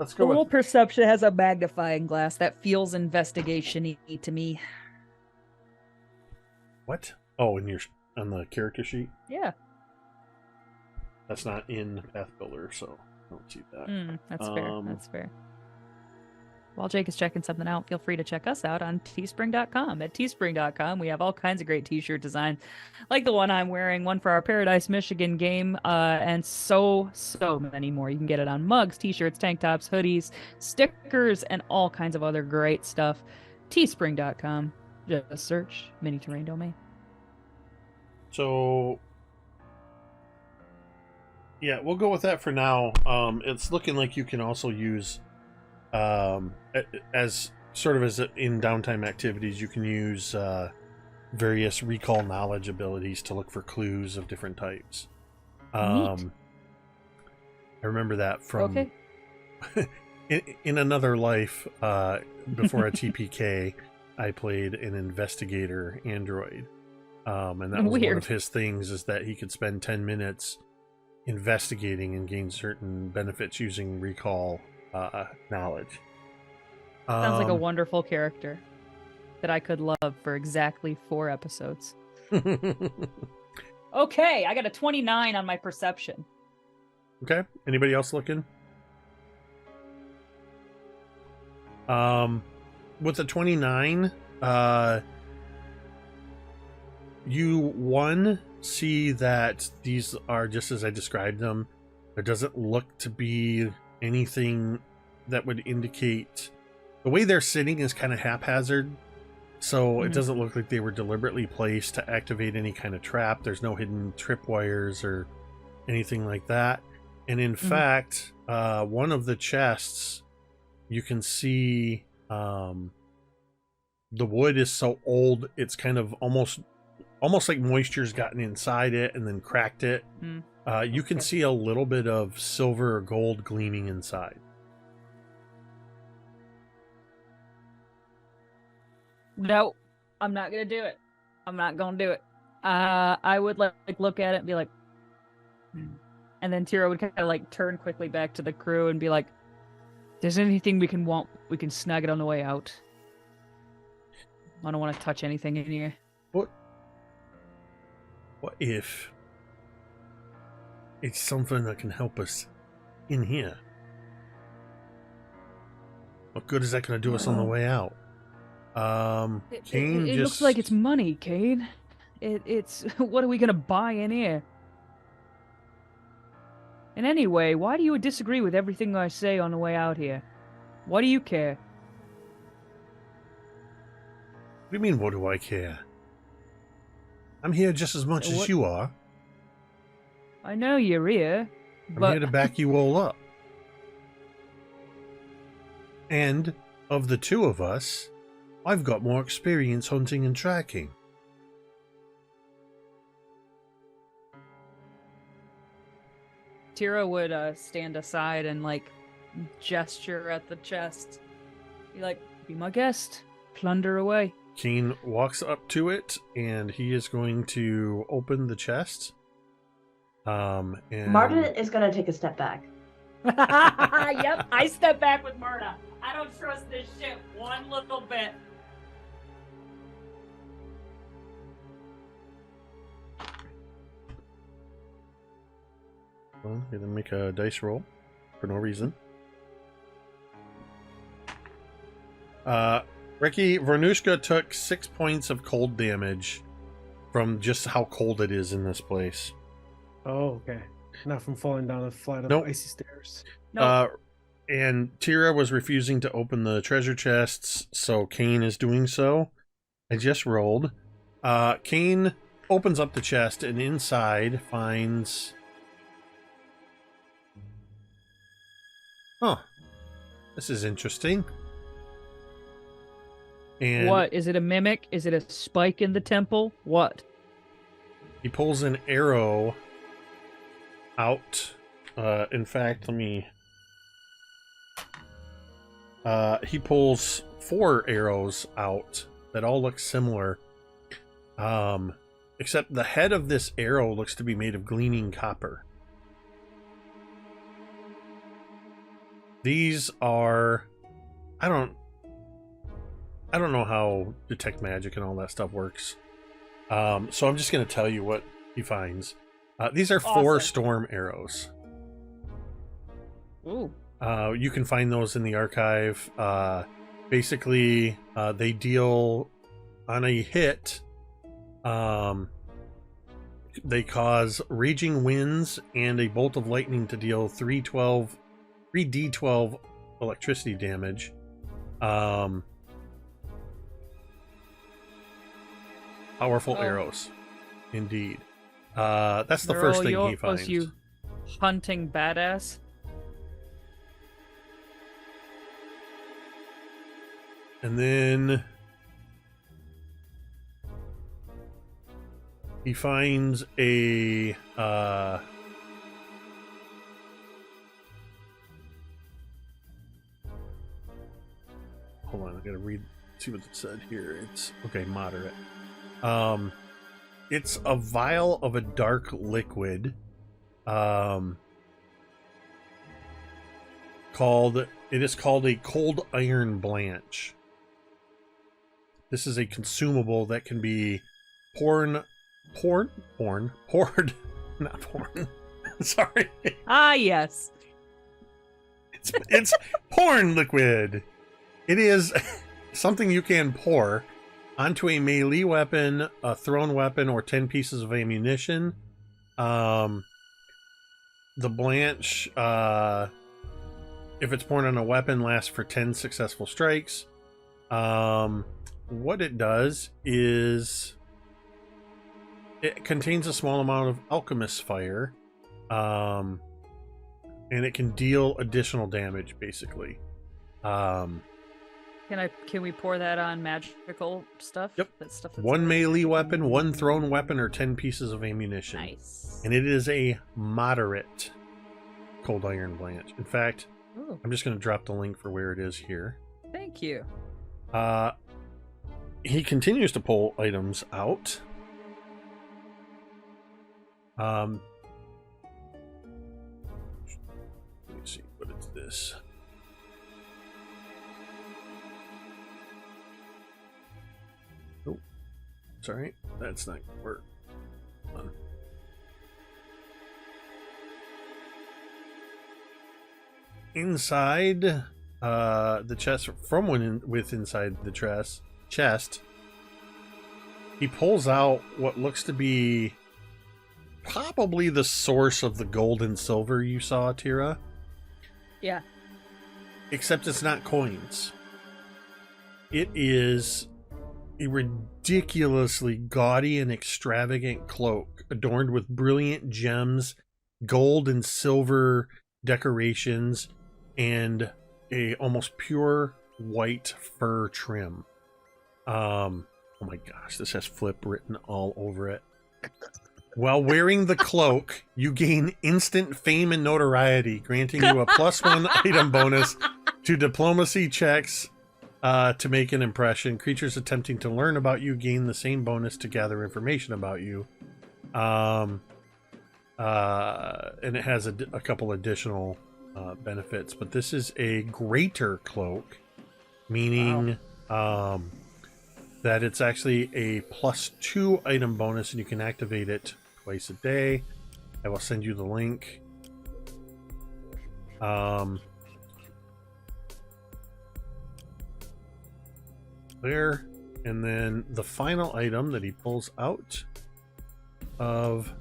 Let's The go little with perception has a magnifying glass that feels investigation-y to me. what? Oh, on the character sheet. Yeah. That's not in Path Builder, so I don't see that. That's fair. That's fair. While Jake is checking something out, feel free to check us out on teespring.com. At teespring.com, we have all kinds of great t-shirt designs, like the one I'm wearing, one for our Paradise, Michigan game, and so many more. You can get it on mugs, t-shirts, tank tops, hoodies, stickers, and all kinds of other great stuff. Teespring.com. Just search Mini Terrain Domain. So, yeah, we'll go with that for now. It's looking like you can also use, as sort of as in downtime activities, you can use various recall knowledge abilities to look for clues of different types. I remember that from in another life, before a TPK, I played an investigator android. And that was one of his things, is that he could spend 10 minutes investigating and gain certain benefits using recall knowledge. Sounds like a wonderful character that I could love for exactly 4 episodes. Okay, I got a 29 on my perception. Okay, anybody else looking? With the 29, you see that these are just as I described them. There doesn't look to be anything that would indicate. The way they're sitting is kind of haphazard, so it doesn't look like they were deliberately placed to activate any kind of trap. There's no hidden tripwires or anything like that. And in fact, one of the chests, you can see the wood is so old, it's kind of almost almost like moisture's gotten inside it and then cracked it. You can see a little bit of silver or gold gleaming inside. No, I'm not gonna do it. I'm not gonna do it. I would like look at it and be like, and then Teera would kind of like turn quickly back to the crew and be like, "If there's anything we can snag it on the way out. I don't want to touch anything in here." What if it's something that can help us in here? What good is that going to do us on the way out? Kane it just looks like it's money, Kane. It's what are we gonna buy in here? And anyway, why do you disagree with everything I say on the way out here? Why do you care? What do you mean, what do I care? I'm here just as much as you are. I know you're here, I'm but here to back you all up. And of the two of us, I've got more experience hunting and tracking. Teera would stand aside and like gesture at the chest. Be like, "Be my guest. Plunder away." Kane walks up to it and he is going to open the chest. And Marda is gonna take a step back. Yep, I step back with Marda. I don't trust this shit one little bit. Well, I'm gonna make a dice roll for no reason. Ricky, Vornush'ka took 6 points of cold damage from just how cold it is in this place. Oh, okay. Not from falling down a flight of Nope. icy stairs. No, And Teera was refusing to open the treasure chests, so Kane is doing so. I just rolled. Kane opens up the chest and inside finds... Huh. This is interesting. And what? Is it a mimic? Is it a spike in the temple? What? he pulls an arrow out. In fact, let me... he pulls 4 arrows out that all look similar. Except the head of this arrow looks to be made of gleaming copper. These are... I don't know how detect magic and all that stuff works. So I'm just going to tell you what he finds. These are 4 Awesome. storm arrows. Ooh. You can find those in the archive. Basically, they deal on a hit. They cause raging winds and a bolt of lightning to deal 3d12 electricity damage. Powerful arrows, indeed. That's the They're first all thing he yours, finds. You hunting badass. And then he finds a hold on, I gotta see what it said here. It's okay, moderate. It's a vial of a dark liquid called a cold iron blanch. This is a consumable that can be poured, not porn. Sorry. Ah, yes. It's porn liquid. It is something you can pour onto a melee weapon, a thrown weapon, or 10 pieces of ammunition. The blanch, if it's poured on a weapon, lasts for 10 successful strikes. What it does is it contains a small amount of alchemist fire, and it can deal additional damage, basically. Can we pour that on magical stuff? Yep. That stuff. That's One already- melee weapon, one thrown weapon, or 10 pieces of ammunition. Nice. And it is a moderate cold iron blanch. In fact, Ooh, I'm just going to drop the link for where it is here. thank you. He continues to pull items out. Let me see, what is this? Oh, sorry, that's not gonna work. Hold on. Inside the chest, from inside the chest, he pulls out what looks to be probably the source of the gold and silver you saw, Teera. Yeah. Except it's not coins. It is a ridiculously gaudy and extravagant cloak adorned with brilliant gems, gold and silver decorations, and a almost pure white fur trim. Oh my gosh, this has Flip written all over it. While wearing the cloak, you gain instant fame and notoriety, granting you a +1 item bonus to diplomacy checks to make an impression. Creatures attempting to learn about you gain the same bonus to gather information about you. And it has a couple additional benefits, but this is a greater cloak, meaning that it's actually a +2 item bonus, and you can activate it twice a day. I will send you the link. There, and then the final item that he pulls out of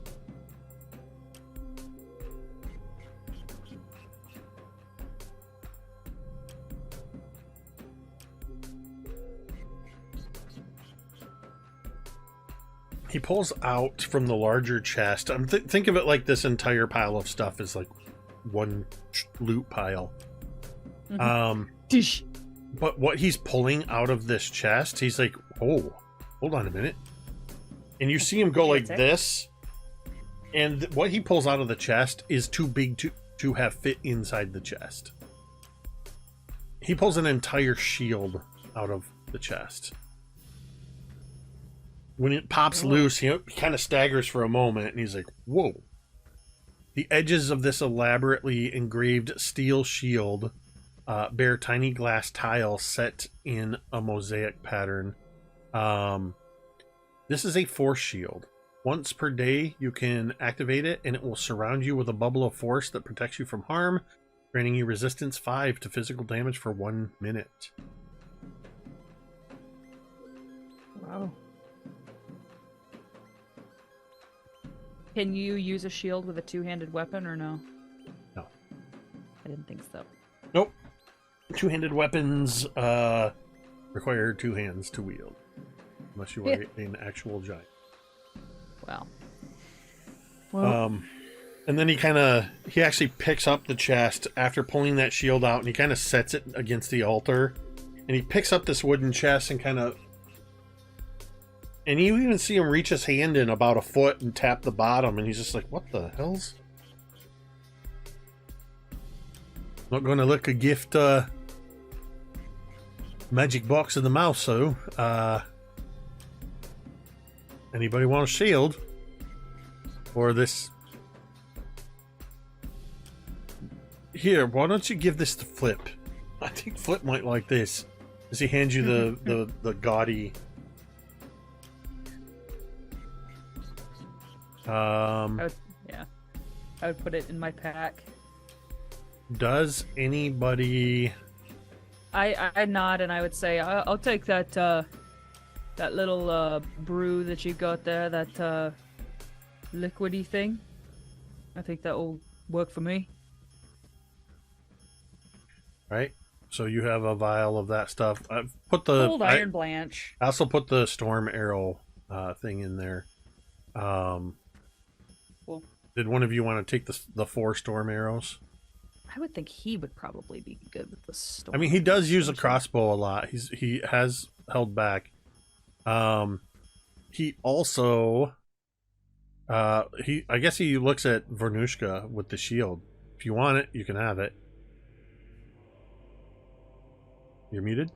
he pulls out from the larger chest. Think of it like this entire pile of stuff is like one loot pile. Dish. But what he's pulling out of this chest, he's like, oh, hold on a minute. And you see him go like this. And what he pulls out of the chest is too big to have fit inside the chest. He pulls an entire shield out of the chest. When it pops loose, he kind of staggers for a moment, and he's like, whoa. The edges of this elaborately engraved steel shield bear tiny glass tiles set in a mosaic pattern. This is a force shield. Once per day, you can activate it, and it will surround you with a bubble of force that protects you from harm, granting you resistance 5 to physical damage for 1 minute. Wow. Can you use a shield with a two-handed weapon or no? No. I didn't think so. Nope. Two-handed weapons require two hands to wield, unless you are an actual giant. Wow. Well, and then he actually picks up the chest after pulling that shield out, and he kind of sets it against the altar, and he picks up this wooden chest and you even see him reach his hand in about a foot and tap the bottom, and he's just like, what the hell's? Not going to look a gift magic box in the mouth, so anybody want a shield? Or this? Here, why don't you give this to Flip? I think Flip might like this. As he hands you the gaudy I would put it in my pack. Does anybody? I nod and I would say I'll take that that little brew that you got there, that liquidy thing. I think that will work for me. Right. So you have a vial of that stuff. I've put the Old Iron Blanche. I also put the storm arrow thing in there. Cool. Did one of you want to take the 4 storm arrows? I would think he would probably be good with the storm. I mean, he does use a don't you? crossbow a lot. He has held back. He also I guess he looks at Vornush'ka with the shield. If you want it, you can have it. You're muted?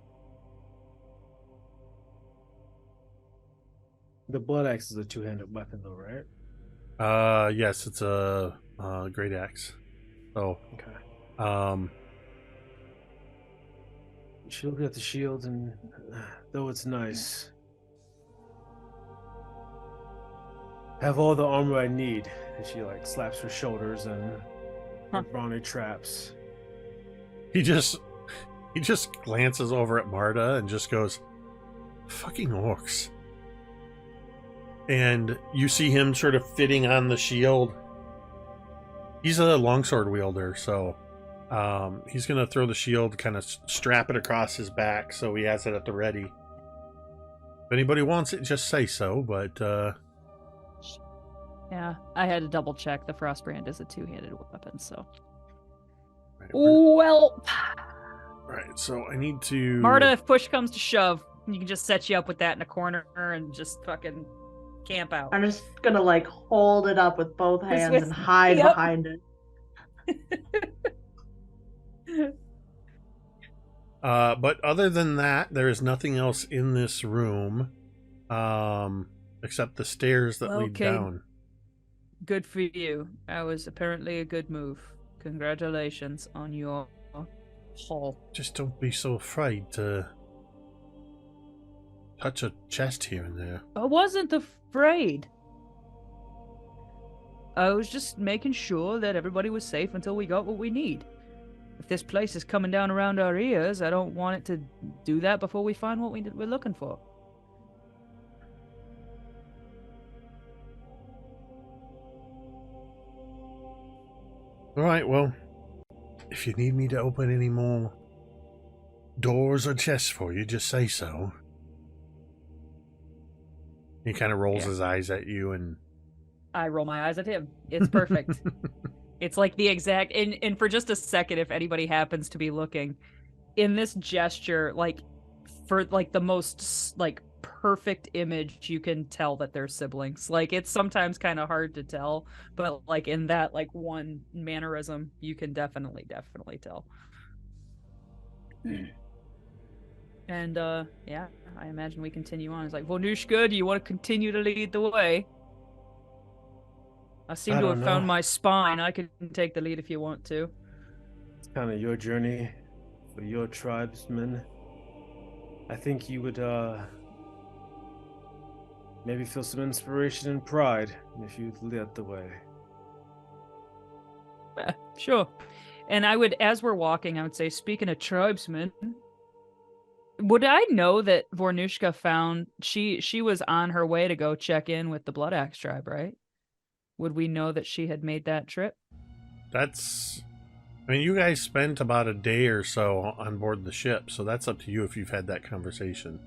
The blood axe is a two-handed weapon, though, right? Yes, it's a great axe. So, Okay. She looked at the shield, and though it's nice, have all the armor I need. And she like slaps her shoulders and her brawny traps. he just glances over at Marda and just goes, "Fucking orcs." And you see him sort of fitting on the shield. He's a longsword wielder, so he's going to throw the shield, kind of strap it across his back so he has it at the ready. If anybody wants it, just say so, but... Yeah, I had to double check. The Frostbrand is a two-handed weapon, so... Right, well... Right, so I need to... Marda, if push comes to shove, you can just set you up with that in a corner and just fucking camp out. I'm just gonna like hold it up with both hands with- and hide yep. behind it. But other than that, there is nothing else in this room except the stairs that lead down. Good for you. That was apparently a good move. Congratulations on your haul. Just don't be so afraid to touch a chest here and there. I wasn't afraid. I was just making sure that everybody was safe until we got what we need. If this place is coming down around our ears, I don't want it to do that before we find what we're looking for. Alright, well, if you need me to open any more doors or chests for you, just say so. He kind of rolls his eyes at you and... I roll my eyes at him. It's perfect. It's like the exact... And for just a second, if anybody happens to be looking, in this gesture, like, for, like, the most, like, perfect image, you can tell that they're siblings. Like, it's sometimes kind of hard to tell, but, like, in that, like, one mannerism, you can definitely tell. And, yeah, I imagine we continue on. It's like, Vornush'ka, do you want to continue to lead the way? I seem to have found my spine. I can take the lead if you want to. It's kind of your journey for your tribesmen. I think you would maybe feel some inspiration and pride if you led the way. Sure. And I would, as we're walking, I would say, speaking of tribesmen, would I know that Vornush'ka found she was on her way to go check in with the Blood Axe tribe, right? Would we know that she had made that trip? That's... I mean, you guys spent about a day or so on board the ship, so that's up to you if you've had that conversation.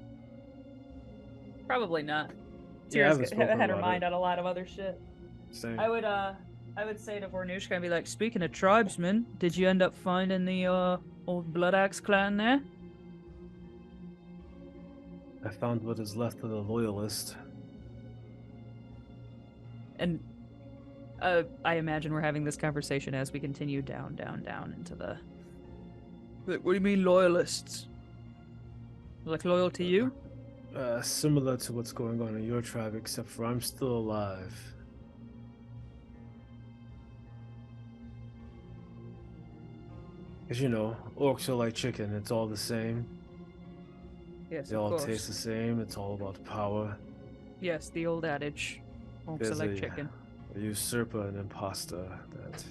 Probably not. Yeah, Teera's had her mind on a lot of other shit. Same. I would say to Vornush'ka and be like, speaking of tribesmen, did you end up finding the old Blood Axe clan there? I found what is left of the loyalist. And I imagine we're having this conversation as we continue down into the... What do you mean loyalists? Like loyal to you? Similar to what's going on in your tribe, except for I'm still alive. As you know, orcs are like chicken. It's all the same. Yes, They of all course. taste the same. It's all about power. Yes, the old adage. Orcs are There's like chicken. a usurper, an imposter that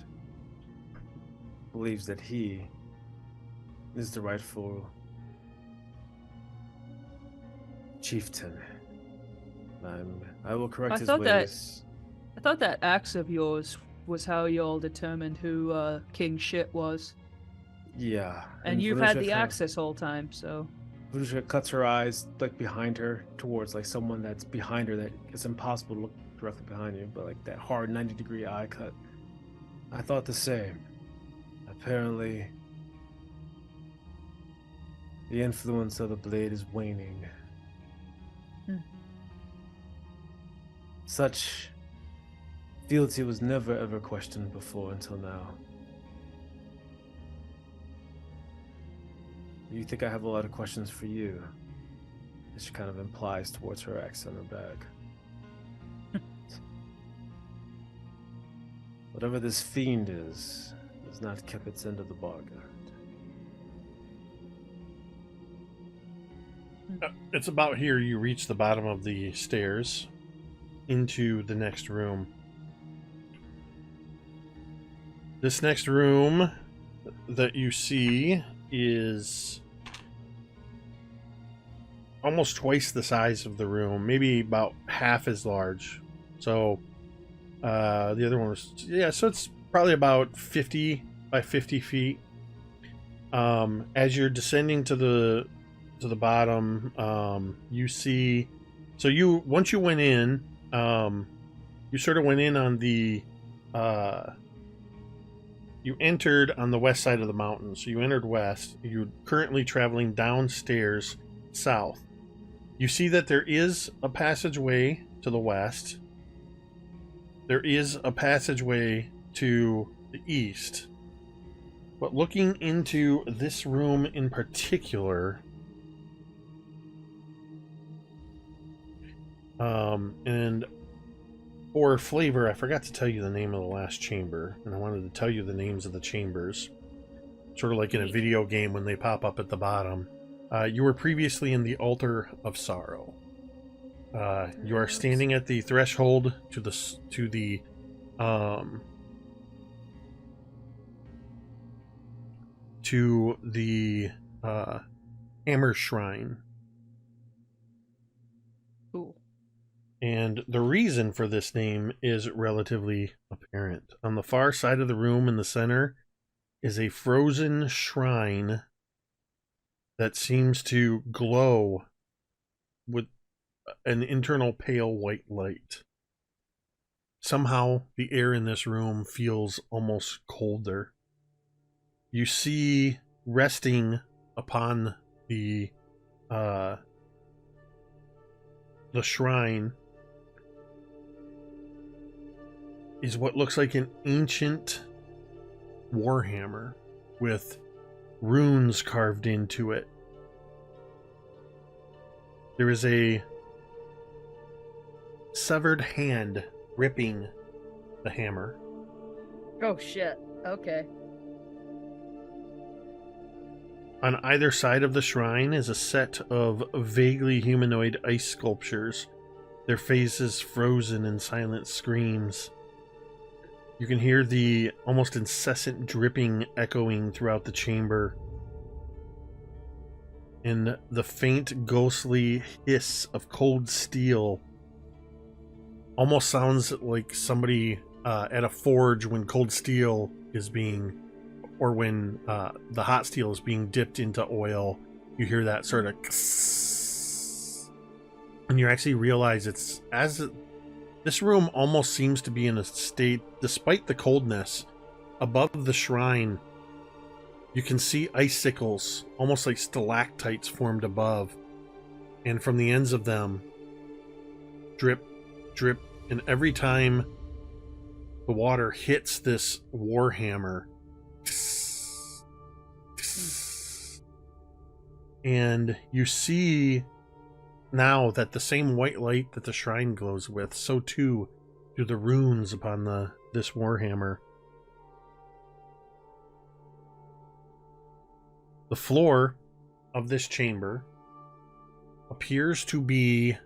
believes that he is the rightful chieftain. I will correct his ways. I thought that axe of yours was how y'all determined who King Shit was. Yeah. And you've had the axe this whole time, so... Vornush'ka cuts her eyes like behind her towards like someone that's behind her that it's impossible to look directly behind you, but like that hard 90-degree eye cut. I thought the same. I Apparently, the influence of the blade is waning. Such fealty was never ever questioned before until now. You think I have a lot of questions for you? She kind of implies towards her axe on her bag. Whatever this fiend is, has not kept its end of the bargain. It's about here you reach the bottom of the stairs into the next room. This next room that you see is almost twice the size of the room, maybe about half as large. So the other one was, so it's probably about 50 by 50 feet. As you're descending to the bottom, you see, so once you went in, you sort of went in on the you entered on the west side of the mountain. So you entered west. You're currently traveling downstairs south. You see that there is a passageway to the west. There is a passageway to the east. But looking into this room in particular, and for flavor, I forgot to tell you the name of the last chamber, and I wanted to tell you the names of the chambers, sort of like in a video game when they pop up at the bottom. You were previously in the Altar of Sorrow. You are standing at the threshold to the Hammer Shrine. Cool. And the reason for this name is relatively apparent. On the far side of the room in the center is a frozen shrine that seems to glow with an internal pale white light. Somehow the air in this room feels almost colder. You see resting upon the shrine is what looks like an ancient warhammer with runes carved into it. There is a severed hand gripping the hammer. Oh shit. Okay. On either side of the shrine is a set of vaguely humanoid ice sculptures, their faces frozen in silent screams. You can hear the almost incessant dripping echoing throughout the chamber, and the faint ghostly hiss of cold steel almost sounds like somebody at a forge when cold steel is being, or when the hot steel is being dipped into oil. You hear that sort of, and you actually realize it's this room almost seems to be in a state, despite the coldness, above the shrine. You can see icicles, almost like stalactites formed above, and from the ends of them, drip, drip, and every time the water hits this warhammer, and you see now that the same white light that the shrine glows with, so too do the runes upon this warhammer. The floor of this chamber appears to be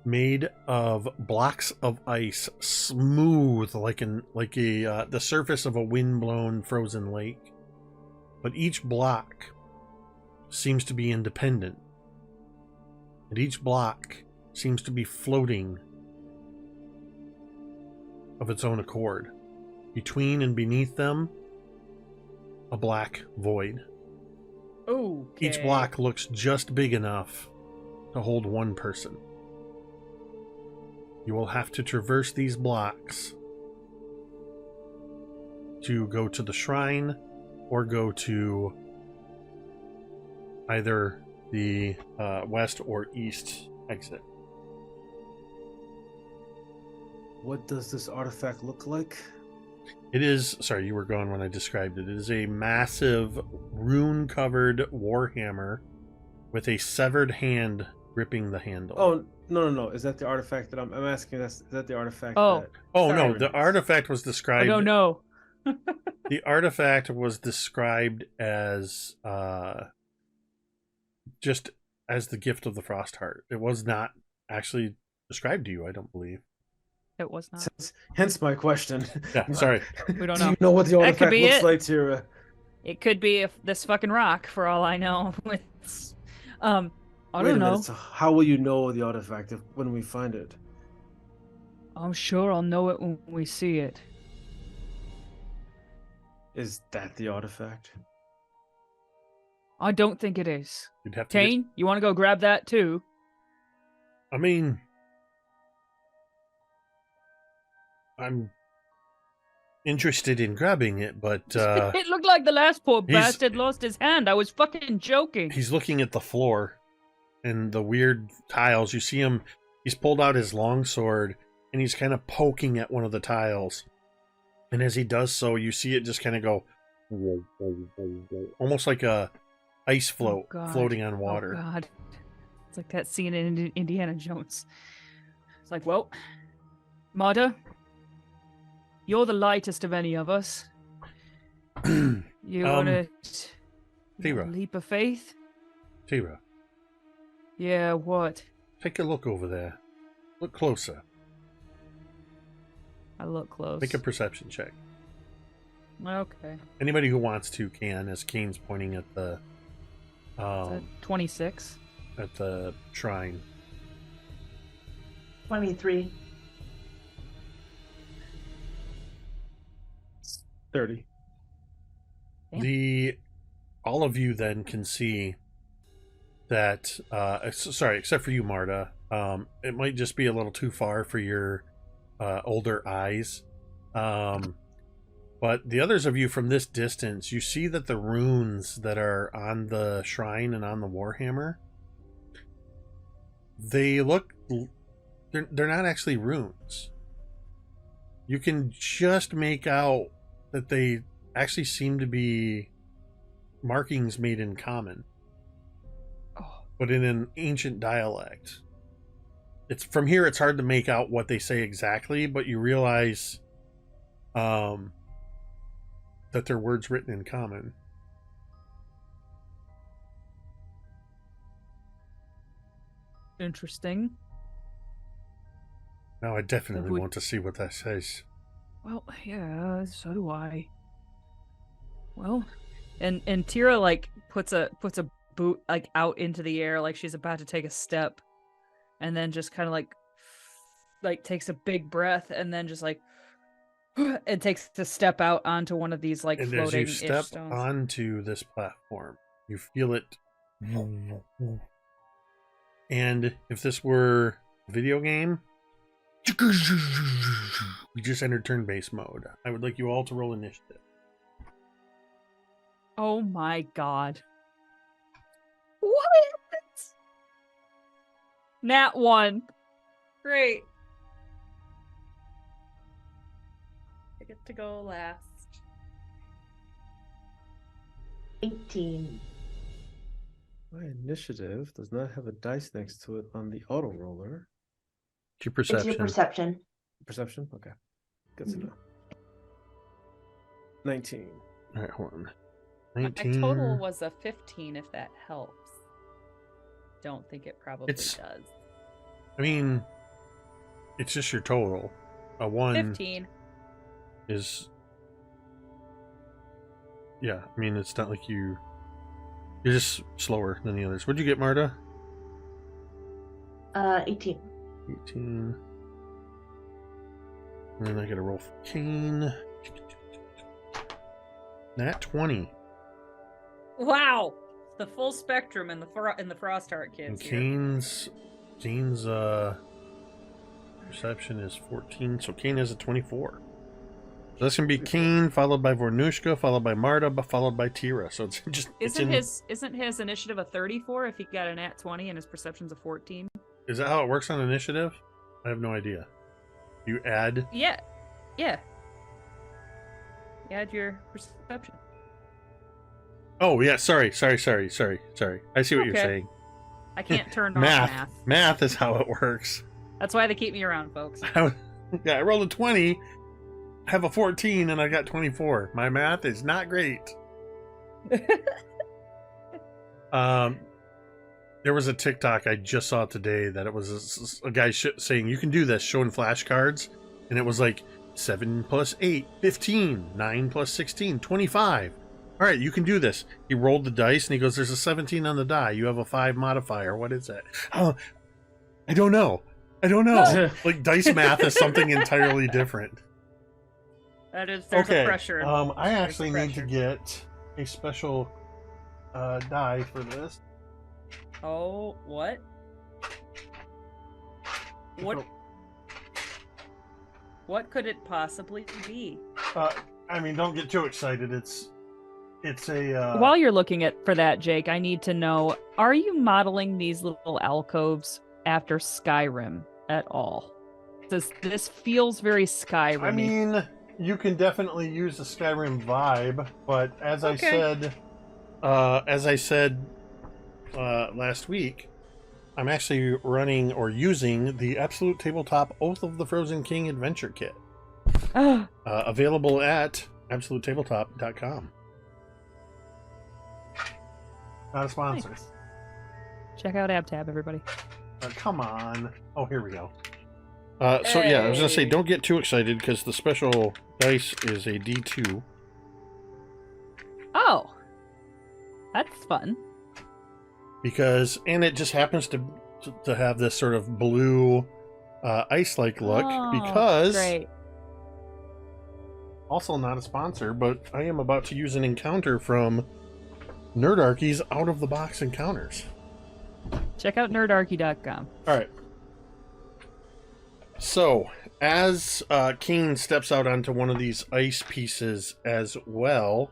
made of blocks of ice, smooth like the surface of a wind-blown frozen lake. But each block seems to be independent, and each block seems to be floating of its own accord. Between and beneath them, a black void. Okay. Each block looks just big enough to hold one person. You will have to traverse these blocks to go to the shrine or go to either the west or east exit. What does this artifact look like? It is, sorry, you were gone when I described it. It is a massive rune-covered warhammer with a severed hand gripping the handle. Oh, no. Is that the artifact that I'm asking? Is that the artifact Oh. that... Oh, sorry. no, the artifact was I described... don't know. The artifact was described as just as the gift of the Frost Heart. It was not actually described to you, I don't believe. It was not. Hence my question. Yeah, sorry. We don't Do know. you know what the That could artifact be looks it. like, Teera? It could be if this fucking rock, for all I know. It's, I Wait don't a know. minute. So how will you know the artifact when we find it? I'm sure I'll know it when we see it. Is that the artifact? I don't think it is. You'd have to get- Kane, you want to go grab that too? I mean, I'm interested in grabbing it, but It looked like the last poor he's- bastard lost his hand. I was fucking joking. he's looking at the floor and the weird tiles. You see him, he's pulled out his longsword and he's kind of poking at one of the tiles. And as he does so, you see it just kind of go, whoa, whoa, whoa, whoa, almost like a ice float God. floating on water. Oh, God. It's like that scene in Indiana Jones. It's like, well, Marda, you're the lightest of any of us. You want to Teera. leap of faith? Teera, Yeah, what? take a look over there. Look closer. I look close. Make a perception check. Okay. Anybody who wants to can, as Kane's pointing at the Is that 26? at the shrine. 23. 30. Damn. All of you then can see that sorry, except for you, Marda. It might just be a little too far for your older eyes. But the others of you from this distance, you see that the runes that are on the shrine and on the warhammer, they're not actually runes. You can just make out that they actually seem to be markings made in common, Oh, but in an ancient dialect. It's from here, it's hard to make out what they say exactly, but you realize that they're words written in common. interesting. Now I definitely Would- want to see what that says. Well, yeah, so do I. Well, and Teera like puts a boot like out into the air like she's about to take a step, and then just kind of like takes a big breath and then just like it takes a step out onto one of these like And as floating you step stones. onto this platform, you feel it. And if this were a video game, we just entered turn-based mode. I would like you all to roll initiative. Oh my god. What? Nat 1. Great. I get to go last. 18. My initiative does not have a dice next to it on the auto roller. It's your It's perception. your perception. Perception? Okay. Good to know. 19. All right, hold on. My 19. total was a 15, if that helps. Don't think it probably It's- does. I mean, it's just your total. A 1 15. is... Yeah, I mean, it's not like you're just slower than the others. What'd you get, Marda? 18. 18. And then I get a roll for Kane. Nat 20. Wow! The full spectrum in the Frost Heart And kids. here. Kane's perception is 14, so Kane has a 24. So that's gonna be Keen, followed by Vornush'ka, followed by Marda, but followed by Teera. So it's just Isn't his initiative a 34 if he got an at 20 and his perception's a 14? Is that how it works on initiative? I have no idea. You add. Yeah. Yeah. You add your perception. Oh yeah, sorry. I see what you're saying. I can't turn off Math. math. Math is how it works. That's why they keep me around, folks. Yeah, I rolled a 20, have a 14, and I got 24. My math is not great. There was a TikTok I just saw today that it was a guy saying you can do this, showing flashcards, and it was like 7 plus 8, 15, 9 plus 16, 25. All right, you can do this. He rolled the dice and he goes, there's a 17 on the die. You have a 5 modifier. What is that? Oh, I don't know. Like dice math is something entirely different. There's a pressure. I actually need to get a special die for this. Oh, what? What could it possibly be? I mean, don't get too excited. It's a. While you're looking for that, Jake, I need to know: are you modeling these little alcoves after Skyrim at all? This feels very Skyrim. I mean, you can definitely use the Skyrim vibe, but as I said last week, I'm actually running or using the Absolute Tabletop Oath of the Frozen King Adventure Kit, available at absolutetabletop.com. Not a sponsor. Nice. Check out AbTab, everybody. Come on. Oh, here we go. So yeah, I was gonna say, don't get too excited because the special dice is a D2. Oh, that's fun. And it just happens to have this sort of blue, ice-like look. Because great. Also not a sponsor, but I am about to use an encounter from Nerdarchy's Out of the Box Encounters. Check out nerdarchy.com. All right. So, as Keen steps out onto one of these ice pieces as well,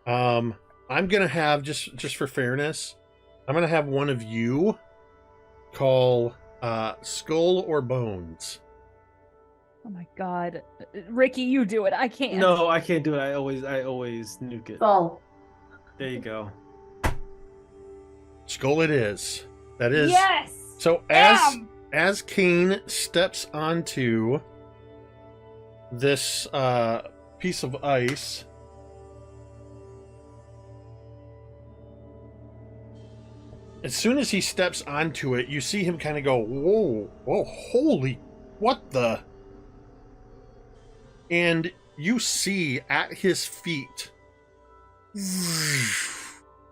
I'm gonna have just for fairness, I'm gonna have one of you call Skull or Bones. Oh my god, Ricky, you do it. I can't. No, I can't do it. I always nuke it. Skull. There you go. Skull it is. That is. Yes. So as Kane steps onto this piece of ice, as soon as he steps onto it, you see him kind of go, whoa, holy, what the? And you see at his feet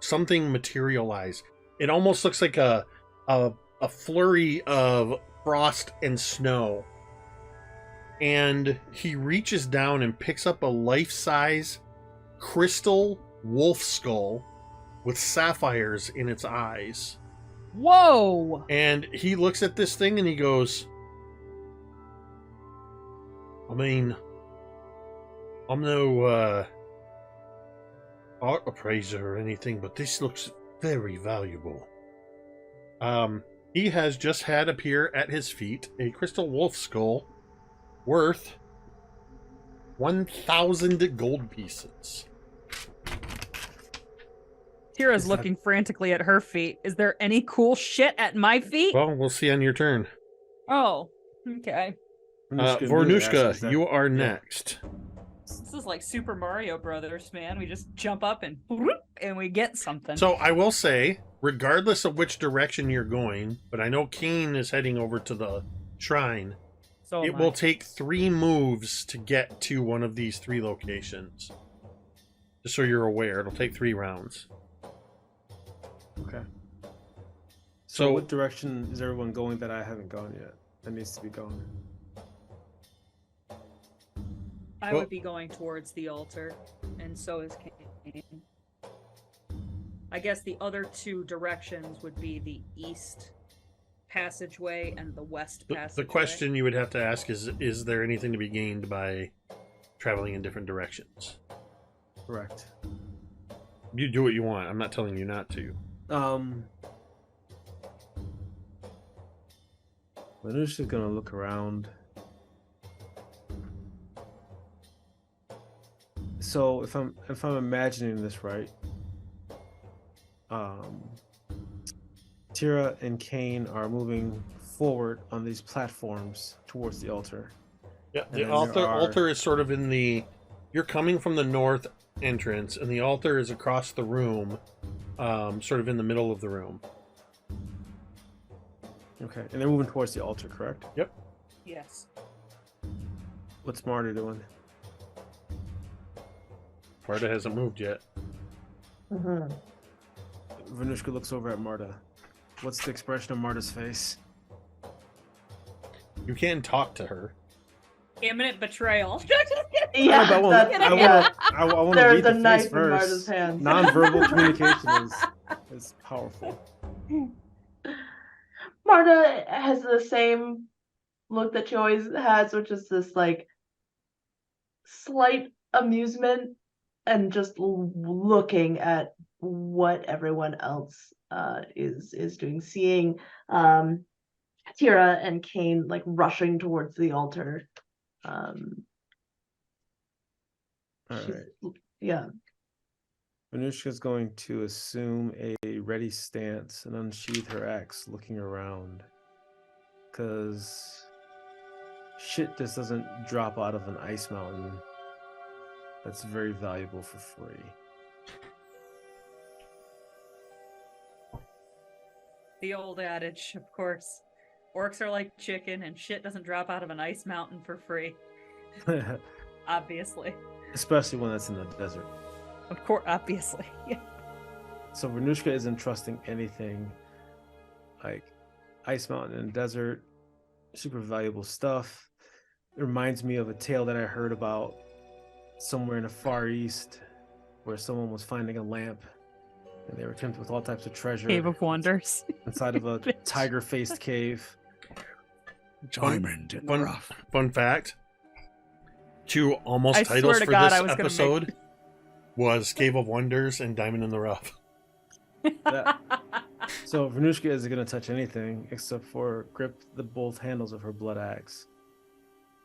something materialize. It almost looks like a flurry of frost and snow. And he reaches down and picks up a life-size crystal wolf skull with sapphires in its eyes. Whoa! And he looks at this thing and he goes, I mean, I'm no art appraiser or anything, but this looks very valuable. He has just had appear at his feet a crystal wolf skull worth 1,000 gold pieces. Tira's looking frantically at her feet. Is there any cool shit at my feet? Well, we'll see on your turn. Oh, okay. Vornush'ka, you are next. This is like Super Mario Brothers, man. We just jump up and we get something. So I will say, regardless of which direction you're going, but I know Kane is heading over to the shrine. So it will take 3 moves to get to one of these 3 locations. Just so you're aware, it'll take 3 rounds. Okay. So what direction is everyone going that I haven't gone yet? That needs to be going. I would be going towards the altar, and so is Kane. I guess the other 2 directions would be the east passageway and the west passageway. The question you would have to ask is there anything to be gained by traveling in different directions. Correct. You do what you want. I'm not telling you not to. Vornush'ka's gonna look around. So if I'm imagining this right, Teera and Cain are moving forward on these platforms towards the altar. Yeah, And the then altar is sort of in the. You're coming from the north entrance, and the altar is across the room, sort of in the middle of the room. Okay, and they're moving towards the altar, correct? Yep. Yes. What's Marda doing? Marda hasn't moved yet. Mm-hmm. Vornush'ka looks over at Marda. What's the expression of Marda's face? You can talk to her. Imminent betrayal. Yeah, I want to there's read a the knife face in Marda's first. hand. Non-verbal communication is powerful. Marda has the same look that she always has, which is this like slight amusement and just looking at what everyone else is doing, seeing Teera and Cain like rushing towards the altar. All She's, right. yeah. Vornush'ka's going to assume a ready stance and unsheath her axe, looking around. Because shit just doesn't drop out of an ice mountain that's very valuable for free. The old adage, of course. Orcs are like chicken, and shit doesn't drop out of an ice mountain for free. Obviously. Especially when it's in the desert. Of course, obviously. Yeah. So Vornush'ka isn't trusting anything. Like ice mountain and desert, super valuable stuff. It reminds me of a tale that I heard about somewhere in the Far East where someone was finding a lamp and they were tempted with all types of treasure. Cave of Wonders. Inside of a tiger-faced cave. Diamond in the rough. Fun fact. 2 almost I titles swear to for God, this I was gonna episode was Cave of Wonders and Diamond in the Rough. So Vornush'ka isn't going to touch anything except for grip the both handles of her blood axe.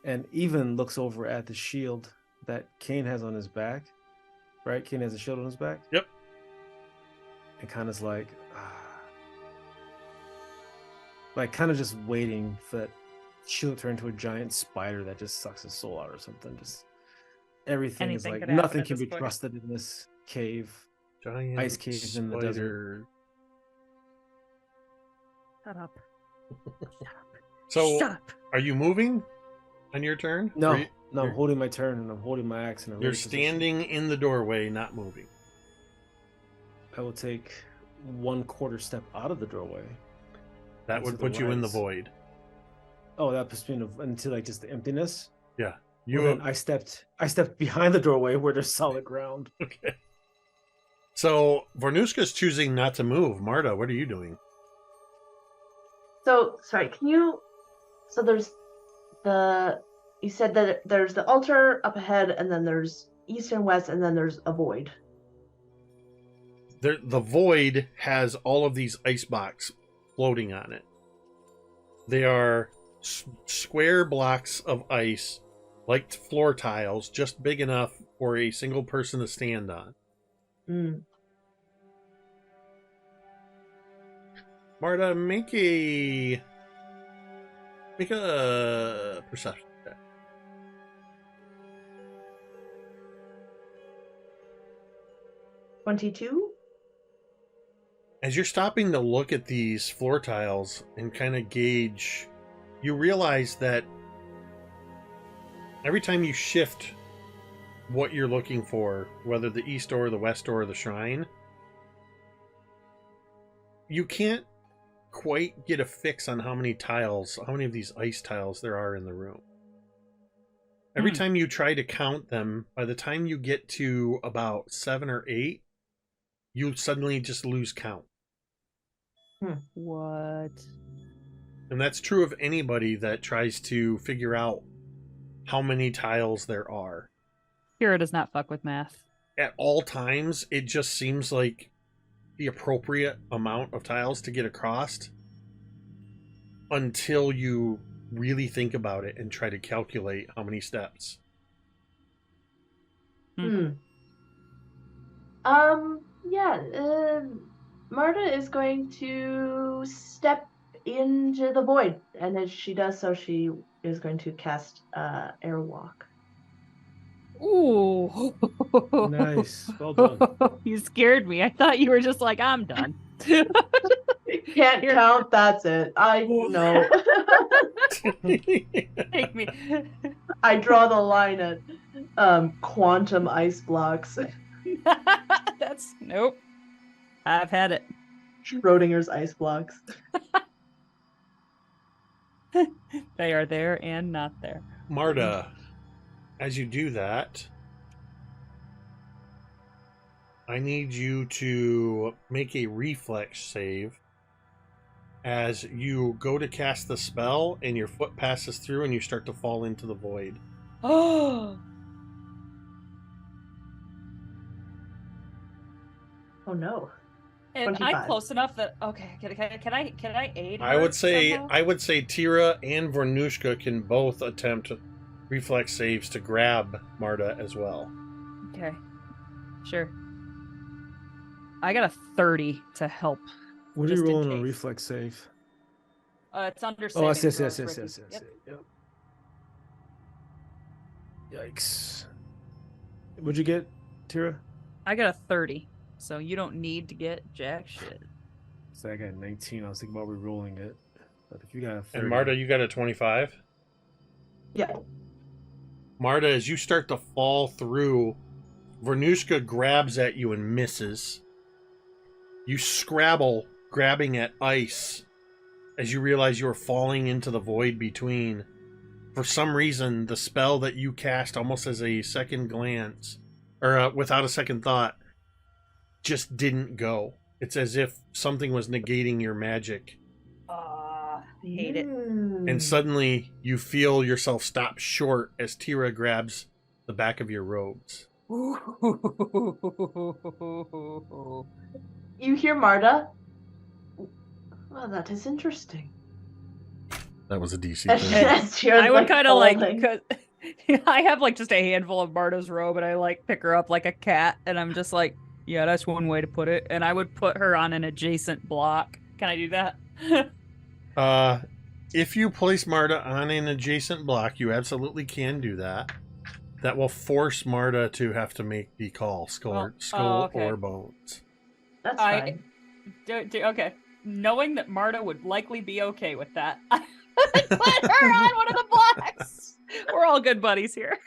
And even looks over at the shield that Cain has on his back. Right? Cain has a shield on his back? Yep. And kind of like kind of just waiting for that shield to turn into a giant spider that just sucks his soul out or something. Just everything is Anything like could happen nothing at can this be point. trusted in this cave. Giant Ice caves in the desert. spider. Shut up. So, Shut up. are you moving on your turn? No, Or you- no, I'm you're- holding my turn and I'm holding my axe in a You're ready position. standing in the doorway, not moving. I will take 1/4 step out of the doorway. That Into would the put you in the lights. void. Oh, that puts me into like just the emptiness. Yeah. Well, then I stepped behind the doorway where there's solid ground. Okay. So Vornush'ka's choosing not to move. Marda, what are you doing? So sorry, can you? So there's you said that there's the altar up ahead, and then there's east and west, and then there's a void. The void has all of these ice blocks floating on it. They are square blocks of ice, like floor tiles, just big enough for a single person to stand on. Mm. Marda, make a perception check. 22. As you're stopping to look at these floor tiles and kind of gauge, you realize that every time you shift what you're looking for, whether the east door, the west door, or the shrine, you can't quite get a fix on how many of these ice tiles there are in the room. Every time you try to count them, by the time you get to about 7 or 8, you suddenly just lose count. What? And that's true of anybody that tries to figure out how many tiles there are. Teera does not fuck with math. At all times, it just seems like the appropriate amount of tiles to get across until you really think about it and try to calculate how many steps. Yeah, Marda is going to step into the void, and as she does so, she is going to cast Airwalk. Ooh. Nice. Well done. You scared me. I thought you were just like, I'm done. Can't Here. count, that's it. I know. Take me. I draw the line at quantum ice blocks. That's nope. I've had it. Schrodinger's ice blocks. They are there and not there. Marda, as you do that, I need you to make a reflex save as you go to cast the spell and your foot passes through and you start to fall into the void. Oh. Oh no. And 25. I'm close enough that okay. Can I aid? I her would say somehow? Teera and Vornush'ka can both attempt reflex saves to grab Marda as well. Okay. Sure. I got a 30 to help. What are you Just in rolling on case. reflex save? It's under Oh, saving yes. throws, Ricky. Yep. Yep. Yikes. What'd you get, Teera? I got a 30, so you don't need to get jack shit. So I got 19. I was thinking about re-rolling it. But if you got a 30... And Marda, you got a 25? Yeah. Marda, as you start to fall through, Vornush'ka grabs at you and misses. You scrabble, grabbing at ice, as you realize you're falling into the void between. For some reason, the spell that you cast almost as a second glance, or without a second thought, just didn't go. It's as if something was negating your magic. Hate it. And suddenly, you feel yourself stop short as Teera grabs the back of your robes. You hear Marda? Well, that is interesting. That was a DC As thing. Teera's, I would kind of like, falling. cause I have like just a handful of Marta's robe, and I like pick her up like a cat, and I'm just like, yeah, that's one way to put it. And I would put her on an adjacent block. Can I do that? If you place Marda on an adjacent block, you absolutely can do that. That will force Marda to have to make the call, skull okay. or bones. That's fine. Okay. Knowing that Marda would likely be okay with that, I would put her on one of the blocks. We're all good buddies here.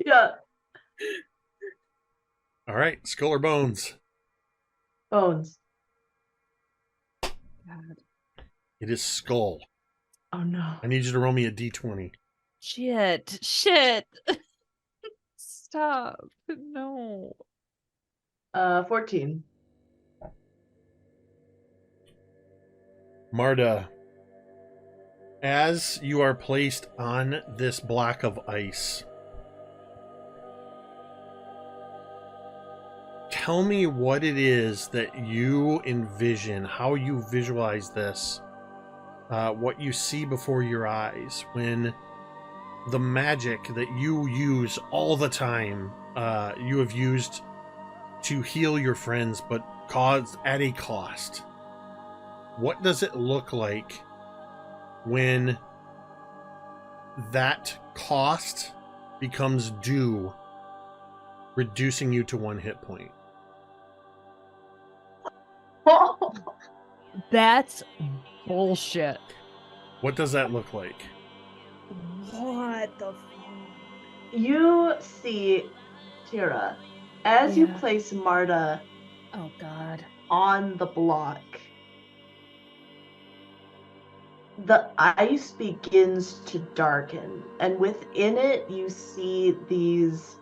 Yeah. All right, skull or bones. Bones. God. It is skull. Oh no. I need you to roll me a d20. Shit. Stop. No. 14. Marda, as you are placed on this block of ice, tell me what it is that you envision, how you visualize this, what you see before your eyes when the magic that you use all the time, you have used to heal your friends, but at a cost. What does it look like when that cost becomes due, reducing you to 1 hit point? That's bullshit. What does that look like? What the fuck? You see, Teera, as you Yeah. place Marda Oh god. on the block, the ice begins to darken, and within it you see these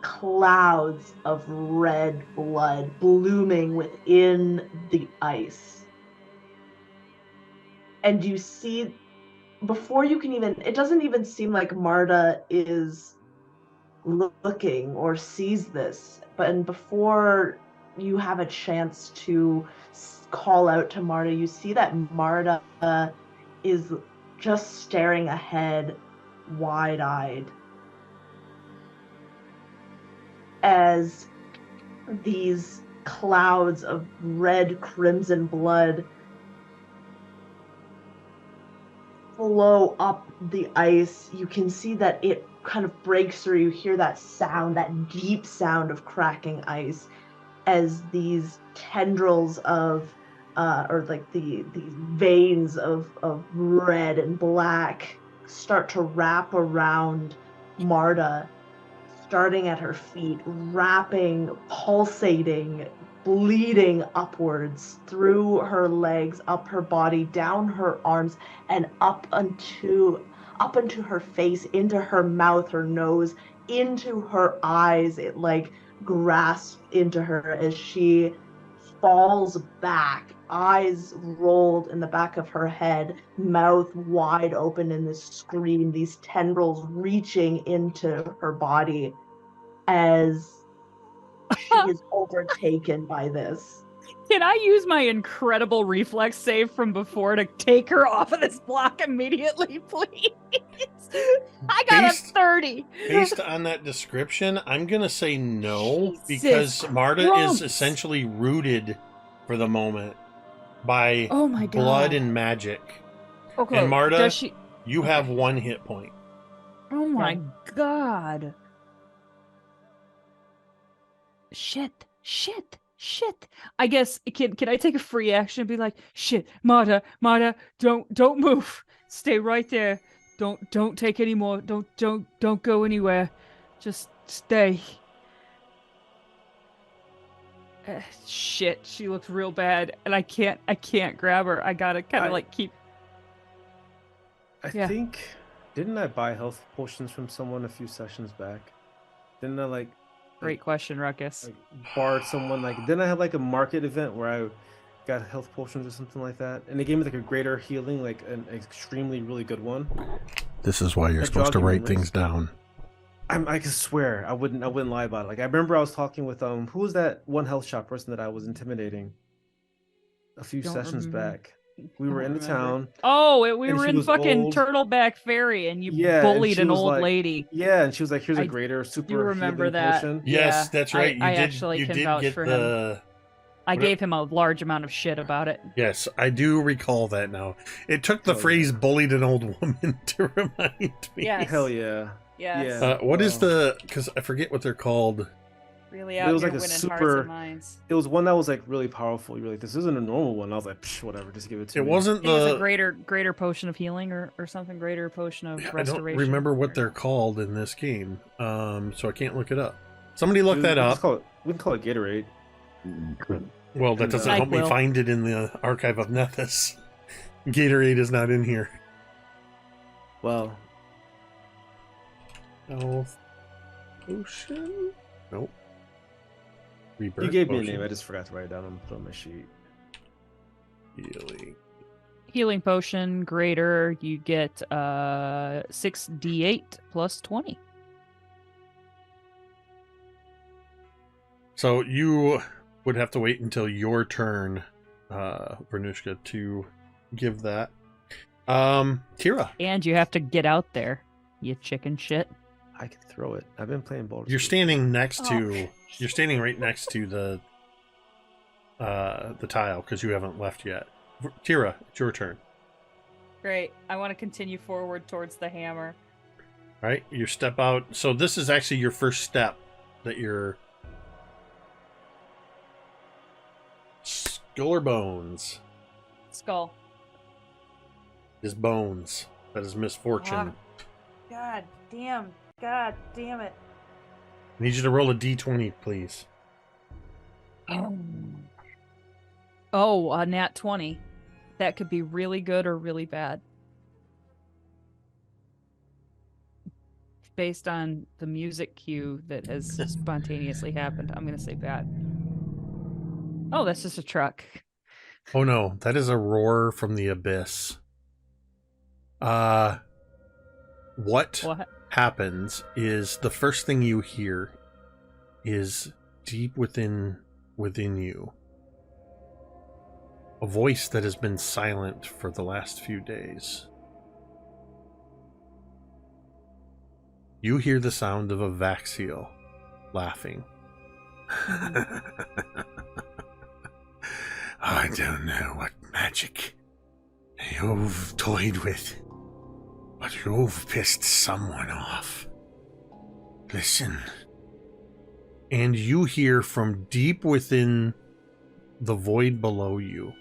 clouds of red blood blooming within the ice. And you see, before you can even, it doesn't even seem like Marda is looking or sees this, and before you have a chance to call out to Marda, you see that Marda is just staring ahead, wide-eyed, as these clouds of red crimson blood flow up the ice. You can see that it kind of breaks through. You hear that sound, that deep sound of cracking ice, as these tendrils of or like these veins of red and black start to wrap around Marda, starting at her feet, wrapping, pulsating, bleeding upwards through her legs, up her body, down her arms, and up into her face, into her mouth, her nose, into her eyes. It like grasps into her as she falls back, eyes rolled in the back of her head, mouth wide open in this scream, these tendrils reaching into her body as she is overtaken by this. Can I use my incredible reflex save from before to take her off of this block immediately, please? I got a 30. Based on that description, I'm going to say no, Jesus because Marda Christ. is essentially rooted for the moment by Oh my God. blood and magic. Okay. And Marda, does she... you have 1 hit point. Oh my God. Shit. I guess can I take a free action and be like, shit, Marda, don't move. Stay right there. Don't take any more. Don't go anywhere. Just stay. Shit, she looks real bad, and I can't grab her. I gotta kind of like keep. I Yeah. think, didn't I buy health potions from someone a few sessions back? Didn't I like Great question, Ruckus. barred someone, like, didn't I have like a market event where I got health potions or something like that, and they gave me like a greater healing, like an extremely really good one? This is why you're That supposed to jogging write memories. things down. I can swear I wouldn't lie about it. Like, I remember I was talking with who was that one health shop person that I was intimidating a few Don't sessions remember. back. We were Don't in the remember. town. Oh, we and were she in was fucking old. Turtleback Ferry, and you Yeah, and bullied she an was old like- lady. Yeah, and she was like, "Here's a I greater super Do remember healing that? potion." Yes, Yeah, that's right. I actually can vouch get for the... I gave him a large amount of shit about it. Yes, I do recall that now. It took the Oh, phrase yeah. bullied an old woman to remind me. Yes. Hell yeah. Yes. Yeah. What is the... Because I forget what they're called. Really It out was here like a winning hearts super- and minds. It was one that was like really powerful. You're like, this isn't a normal one. I was like, Psh, whatever, just give it to It me. wasn't I think it was a the... greater potion of healing or something, greater potion of I don't restoration. remember what they're called in this game, so I can't look it up. Somebody look that up. We can call it Gatorade. Well, that doesn't Like help me Will. find it in the archive of Nethys. Gatorade is not in here. Well, Health potion? Nope. Rebirth you gave me a potion. name. I just forgot to write it down and put it on my sheet. Healing. Healing potion, greater, you get 6d8 plus 20. So you would have to wait until your turn, Vornush'ka, to give that. Teera, And you have to get out there, you chicken shit. I can throw it. I've been playing Baldur's you're Gate. standing next to... Oh. You're standing right next to the tile because you haven't left yet. Teera, it's your turn. Great. I want to continue forward towards the hammer. Right? You step out. So this is actually your first step that you're... Skull or bones? Skull. Is bones. That is misfortune. God damn it. I need you to roll a d20, please. Oh, a nat 20. That could be really good or really bad. Based on the music cue that has spontaneously happened, I'm going to say bad. Oh, that's just a truck. Oh no, that is a roar from the abyss. What What? happens is the first thing you hear is deep within you, a voice that has been silent for the last few days. You hear the sound of a Vaxial laughing. I don't know what magic you've toyed with, but you've pissed someone off. Listen. And you hear from deep within the void below you,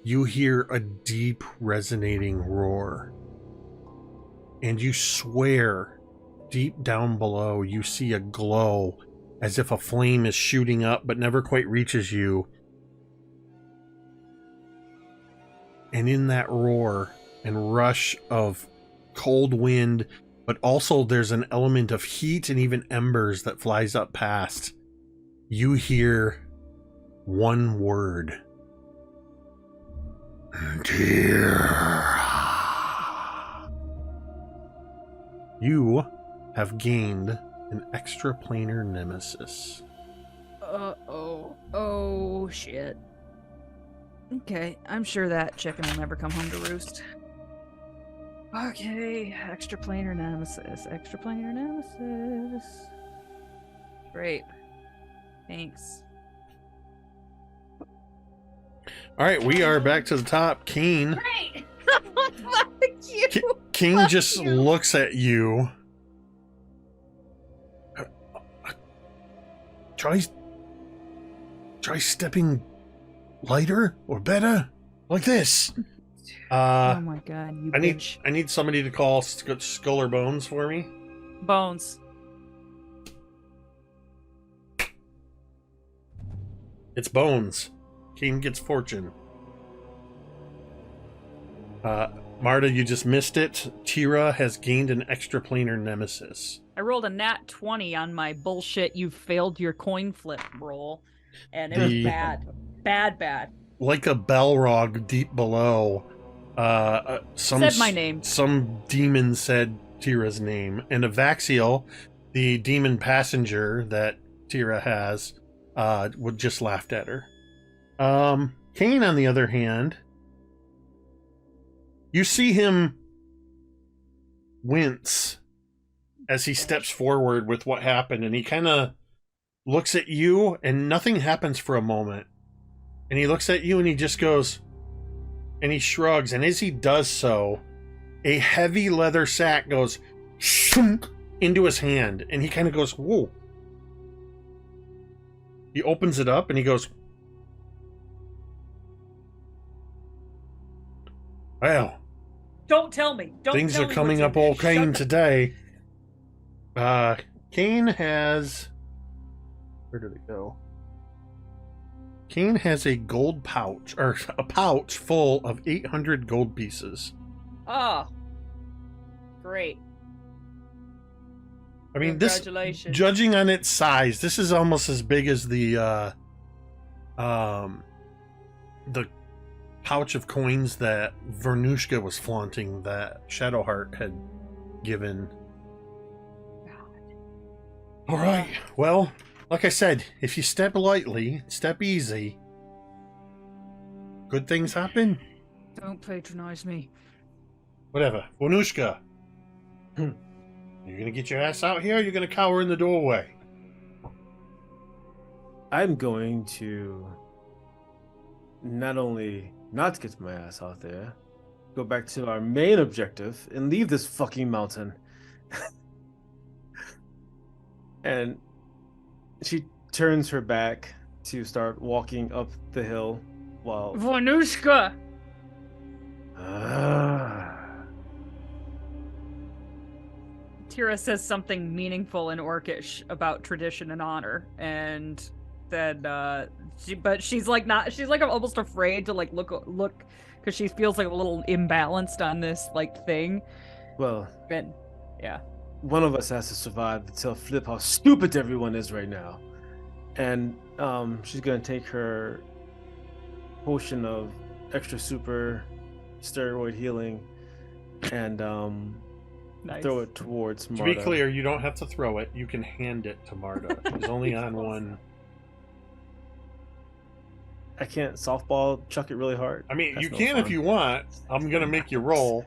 you hear a deep resonating roar. And you swear, deep down below, you see a glow as if a flame is shooting up but never quite reaches you. And in that roar and rush of cold wind, but also there's an element of heat and even embers that flies up past, you hear one word. Teera. You have gained an extraplanar nemesis. Oh, shit. Okay, I'm sure that chicken will never come home to roost. Okay, extraplanar nemesis. Great. Thanks. All right, we are back to the top. Keen. Great! Fuck you! King Fuck just you. looks at you. Try stepping lighter or better, like this. Oh my god, you bitch. I need somebody to call Skull or Bones for me. Bones. It's Bones. King gets fortune. Marda, you just missed it. Teera has gained an extraplanar nemesis. I rolled a nat 20 on my bullshit you failed your coin flip roll, and it was bad. Bad. Like a Balrog deep below, Said my name. Some demon said Teera's name, and a Vaxial, the demon passenger that Teera has, would just laughed at her. Kane, on the other hand, you see him wince as he steps forward with what happened, and he kind of looks at you, and nothing happens for a moment. And he looks at you, and he just goes, and he shrugs, and as he does so, a heavy leather sack goes shunk into his hand, and he kind of goes, whoa. He opens it up, and he goes, well, Don't tell me. things are coming up all Kane today. Kane has... Where did it go? Kane has a gold pouch, or a pouch full of 800 gold pieces. Oh. Great. I mean, this, Congratulations. judging on its size, this is almost as big as the pouch of coins that Vornush'ka was flaunting that Shadowheart had given. All right. Well, like I said, if you step lightly, step easy, good things happen. Don't patronize me. Whatever. Vornush'ka. You're gonna get your ass out here, or you're gonna cower in the doorway? I'm going to not only not get my ass out there, go back to our main objective and leave this fucking mountain. And she turns her back to start walking up the hill while Vornush'ka! Teera says something meaningful in Orcish about tradition and honor, and then she's like almost afraid to like look because she feels like a little imbalanced on this like thing. Well, And yeah, one of us has to survive to tell Flip how stupid everyone is right now. And she's gonna take her potion of extra super steroid healing and Nice. throw it towards To Marda. be clear, you don't have to throw it. You can hand it to Marda. She's only on one. I can't softball chuck it really hard. I mean, That's you no can fun. if you want. I'm gonna make you roll.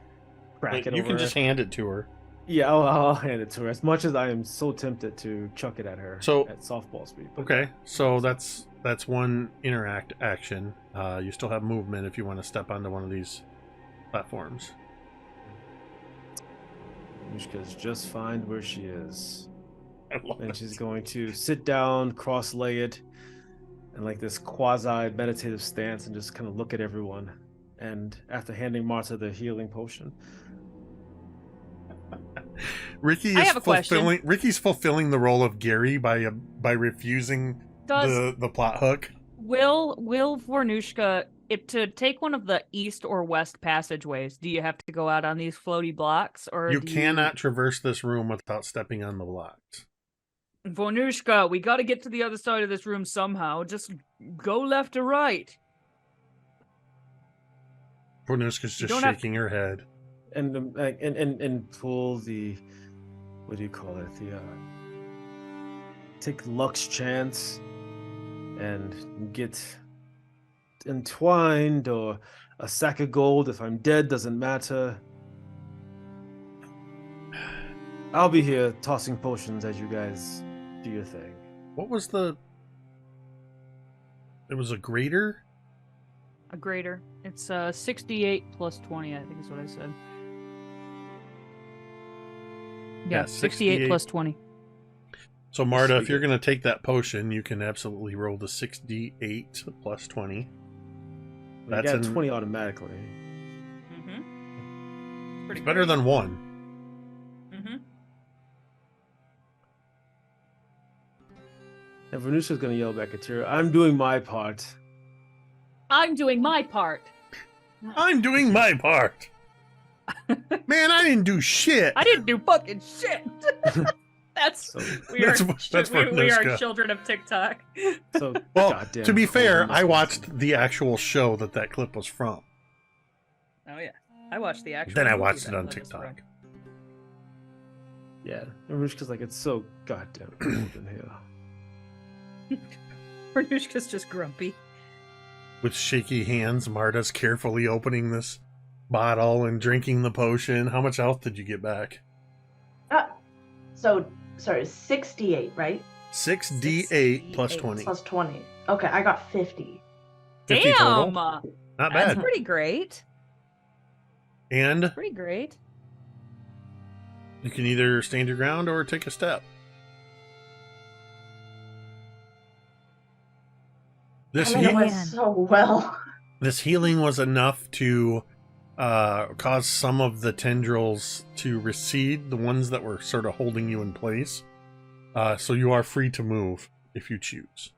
Crack But it you over can her. just hand it to her. Yeah, I'll hand it to her. As much as I am so tempted to chuck it at her So- at softball speed. but- Okay, so that's one interact action. You still have movement if you want to step onto one of these platforms. Vornushka's just find where she is. I love And it. she's going to sit down, cross-legged, in like this quasi-meditative stance and just kind of look at everyone. And after handing Marta the healing potion, Ricky I is have a question. fulfilling. Ricky's fulfilling the role of Gary by refusing the plot hook. Will Vornush'ka, if to take one of the east or west passageways, do you have to go out on these floaty blocks, or You do cannot traverse this room without stepping on the blocks. Vornush'ka, we got to get to the other side of this room somehow. Just go left or right. Vornushka's You just don't have- shaking her head. and pull the, what do you call it? The take luck's chance and get entwined, or a sack of gold. If I'm dead, doesn't matter. I'll be here tossing potions as you guys do your thing. What was the? It was a grater. A greater. It's 68 plus 20, I think is what I said. Yeah, 68 plus 20. So Marda, if Sweet. you're going to take that potion, you can absolutely roll the 6d8 plus 20. You That's got an- 20 automatically. Mm-hmm. It's better than 1. Mm-hmm. And Vornushka's gonna yell back at Teera, "I'm doing my part." I'm doing my part. I'm doing my part. Man, I didn't do shit. I didn't do fucking shit. That's So, we are That's we are Vornush'ka. children of TikTok. so Well, goddamn to be fair, Vornushka. I watched the actual show that clip was from. Oh yeah, I watched the actual. Then I movie watched that it on led us TikTok. around. Yeah, Vornushka's like, it's so goddamn cold in here. Vornush'ka's just grumpy. With shaky hands, Marta's carefully opening this bottle and drinking the potion. How much health did you get back? So, sorry, 68, right? 6d8 plus 68 20. Plus 20. Okay, I got 50. 50 Damn, total. Not that's bad. pretty great. And Pretty great. you can either stand your ground or take a step. This I mean, it went Man. so well. this healing was enough to cause some of the tendrils to recede, the ones that were sort of holding you in place. So you are free to move if you choose.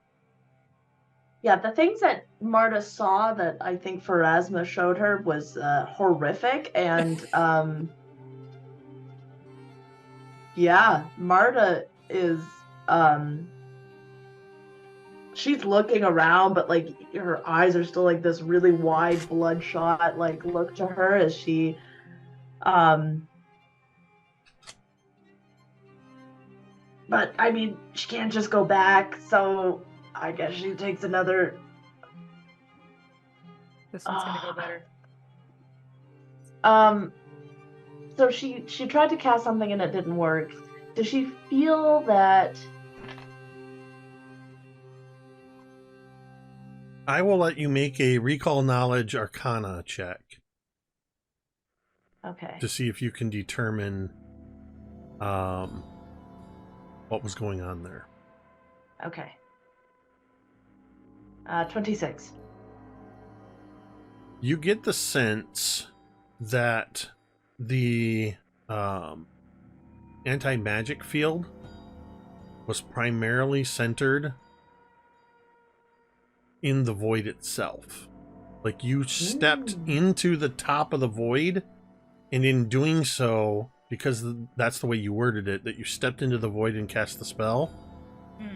Yeah, the things that Marta saw that I think Pharasma showed her was horrific, and yeah, Marta is she's looking around, but like her eyes are still like this really wide bloodshot like look to her as she but I mean she can't just go back, so I guess she takes another. This one's gonna go better. So she tried to cast something and it didn't work. Does she feel that? I will let you make a recall knowledge arcana check Okay. to see if you can determine what was going on there. Okay. 26. You get the sense that the anti-magic field was primarily centered in the void itself. Like you stepped into the top of the void, and in doing so, because that's the way you worded it, that you stepped into the void and cast the spell,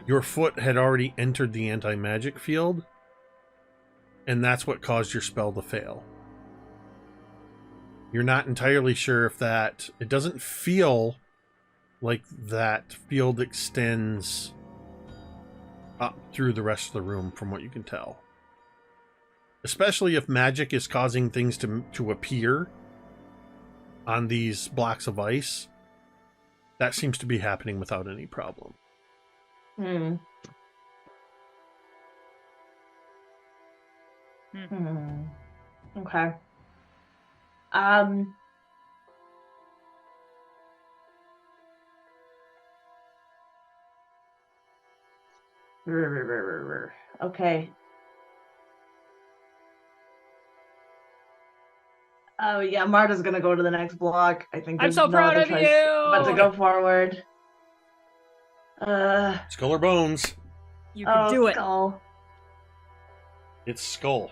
your foot had already entered the anti-magic field, and that's what caused your spell to fail. You're not entirely sure if that... It doesn't feel like that field extends up through the rest of the room from what you can tell. Especially if magic is causing things to appear on these blocks of ice. That seems to be happening without any problem. Okay. Okay. Oh yeah, Marta's gonna go to the next block. I think I'm there's so no proud other of choice but to you! go forward. Skull or bones? You can do it. Skull. It's skull.